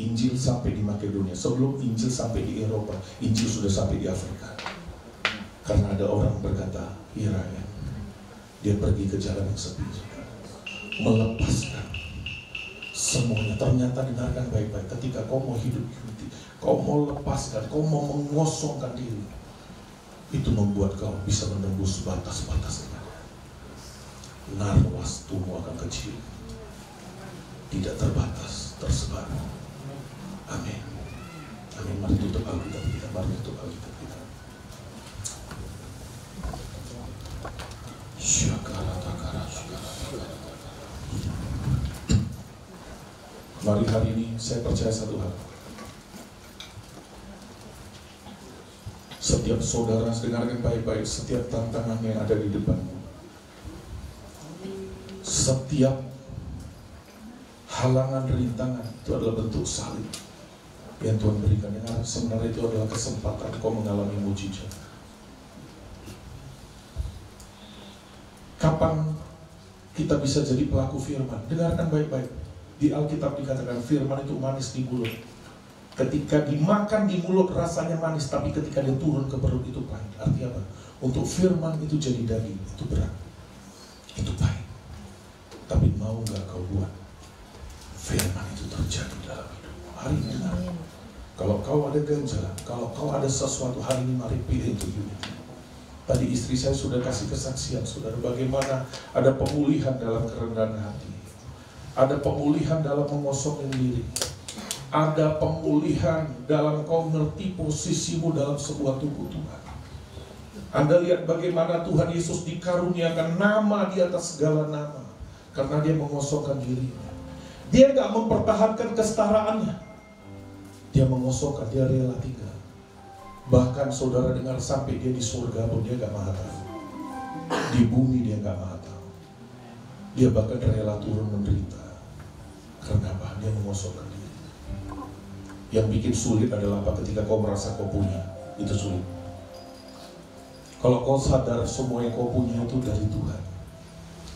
Injil sampai di Makedonia, sebelum Injil sampai di Eropa, Injil sudah sampai di Afrika. Karena ada orang berkata, Irayan, dia pergi ke jalan yang sepi, melepaskan semuanya. Ternyata dengarkan baik-baik, ketika kau mau hidup, kau mau lepaskan, kau mau mengosongkan diri, itu membuat kau bisa menembus batas-batas yang ada. Narwastumu akan kecil, tidak terbatas, tersebar. Amin. Amin. Mari tutup Alkitab kita. Mari tutup Alkitab kita. Mari hari ini saya percaya satu hal. Setiap saudara, dengarkan baik-baik, setiap tantangan yang ada di depanmu, setiap halangan, rintangan, itu adalah bentuk salib yang Tuhan berikan. Yang sebenarnya itu adalah kesempatan kau mengalami mujizat. Kapan kita bisa jadi pelaku firman? Dengarkan baik-baik. Di Alkitab dikatakan firman itu manis di mulut. Ketika dimakan di mulut rasanya manis, tapi ketika dia turun ke perut itu pahit. Artinya apa? Untuk firman itu jadi daging, itu berat, itu pahit. Tapi mau gak kau buat firman itu terjadi dalam hidupmu hari ini? Kalau kau ada ganjalan, kalau kau ada sesuatu hari ini, mari pilih itu unity. Tadi istri saya sudah kasih kesaksian, saudara, bagaimana ada pemulihan dalam kerendahan hati, ada pemulihan dalam mengosongkan diri, ada pemulihan dalam kau mengerti posisimu dalam sebuah tubuh Tuhan. Anda lihat bagaimana Tuhan Yesus dikaruniakan nama di atas segala nama, karena dia mengosongkan dirinya. Dia gak mempertahankan kesetaraannya, dia mengosongkan, dia rela tinggal. Bahkan saudara dengar, sampai dia di surga pun dia gak maha tahu, di bumi dia gak maha tahu. Dia bahkan rela turun menderita. Karena apa? Dia mengosongkan diri. Yang bikin sulit adalah apa? Ketika kau merasa kau punya, itu sulit. Kalau kau sadar semua yang kau punya itu dari Tuhan,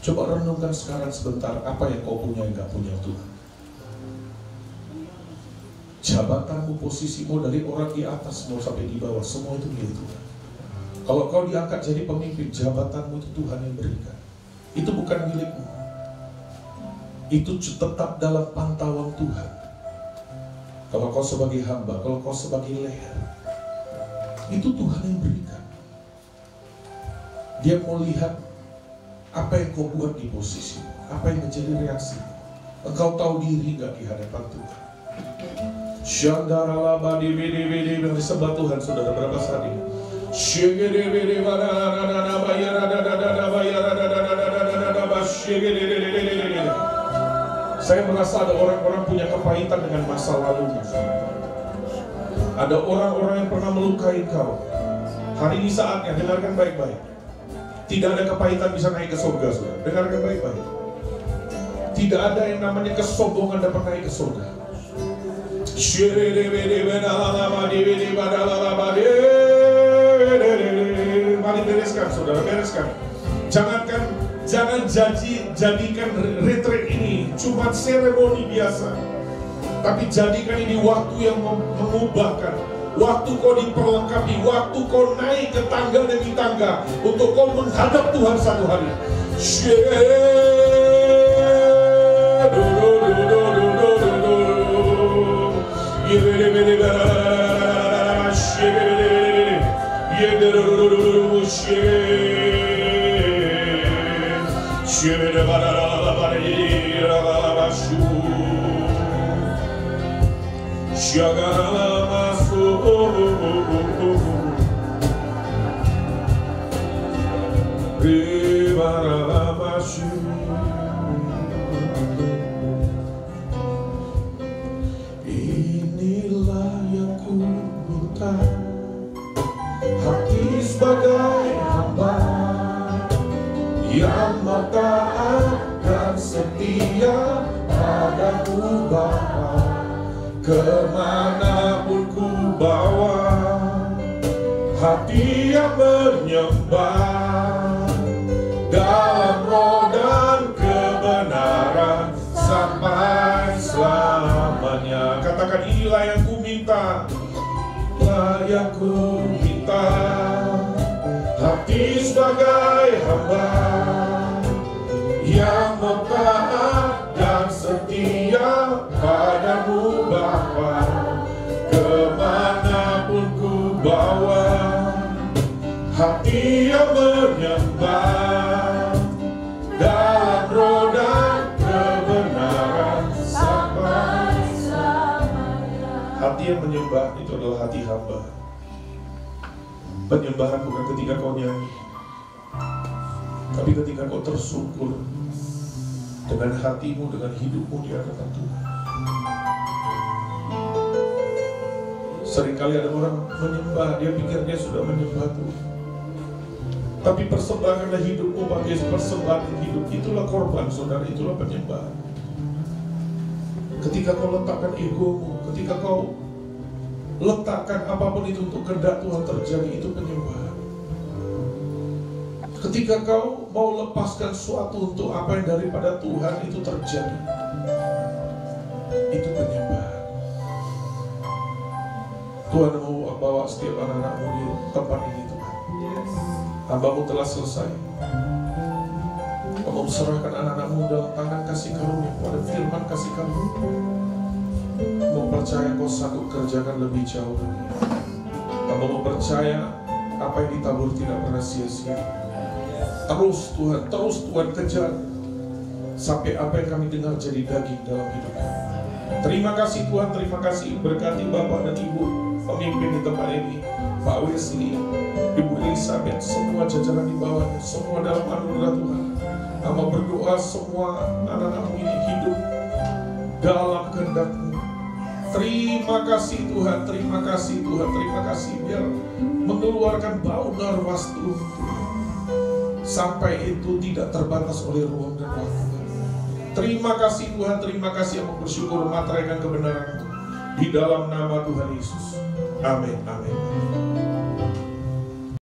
coba renungkan sekarang sebentar, apa yang kau punya yang gak punya Tuhan. Jabatanmu, posisimu, dari orang di atas mau sampai di bawah, semua itu milik Tuhan. Kalau kau diangkat jadi pemimpin, jabatanmu itu Tuhan yang berikan. Itu bukan milikmu. Itu tetap dalam pantauan Tuhan. Kalau kau sebagai hamba, kalau kau sebagai leher, itu Tuhan yang berikan. Dia mau lihat apa yang kau buat di posisimu, apa yang menjadi reaksi. Engkau tahu diri gak di hadapan Tuhan? Shandarala badi bidi bidi di sebelah Tuhan, saudara, berapa saat ini? Shigede bidi bada da bayara da bayara da shigede. Saya merasa ada orang-orang punya kepahitan dengan masa lalunya. Ada orang-orang yang pernah melukai kau. Hari ini saatnya, dengarkan baik-baik. Tidak ada kepahitan bisa naik ke surga, saudara. Dengarkan baik-baik. Tidak ada yang namanya kesombongan dapat naik ke surga. Mari bereskan, saudara, bereskan. Jangan jadikan retreat ini cuma seremoni biasa, tapi jadikan ini waktu yang mengubahkan, waktu kau diperlengkapi, waktu kau naik ke tangga demi tangga untuk kau menghadap Tuhan satu hari. Inilah yang ku minta, hati sebagai hamba yang mau taat dan setia padamu Bapa. Kemanapun ku bawa, hati yang menyembah dalam roh dan kebenaran sampai selamanya. Katakan, inilah yang ku minta, inilah yang ku minta, hati sebagai hamba yang mau taat dan setia padamu Bapa. Kemanapun ku bawa, hati yang menyembah dalam roh dan kebenaran sampai selamanya. Hati yang menyembah itu adalah hati hamba. Penyembahan bukan ketika kau nyanyi, tapi ketika kau tersungkur dengan hatimu, dengan hidupmu di hadapan Tuhan. Seringkali ada orang menyembah, dia pikir dia sudah menyembah Tuhan. Tapi persembahkanlah hidupmu bagi persembahan hidup. Itulah korban, saudara, itulah penyembahan. Ketika kau letakkan egomu, ketika kau letakkan apapun itu untuk kehendak Tuhan terjadi, itu penyembahan. Ketika kau mau lepaskan sesuatu untuk apa yang daripada Tuhan itu terjadi, itu penyembahan. Tuhan mau bawa setiap anak-anakmu di tempat ini, Tuhan. Hamba-Mu telah selesai. Kau serahkan anak-anakmu dalam tangan kasih karunia, pada firman kasih karunia. Mau percaya kau sanggup kerjakan lebih jauh lagi. Hamba mau percaya apa yang ditabur tidak pernah sia-sia. Terus Tuhan kejar sampai apa yang kami dengar jadi daging dalam hidup kami. Terima kasih Tuhan, terima kasih. Berkati Bapak dan Ibu pemimpin di tempat ini, Pak Wesley, Ibu Elizabeth, semua jajaran di bawahnya, semua dalam anugerah Tuhan. Hamba berdoa semua anak-anak ini hidup dalam kehendak-Mu. Terima kasih Tuhan, terima kasih Tuhan, terima kasih. Biar mengeluarkan bau narwastu sampai itu tidak terbatas oleh ruang dan waktu. Terima kasih Tuhan, terima kasih. Yang bersyukur materaikan kebenaran di dalam nama Tuhan Yesus. Amin, amin.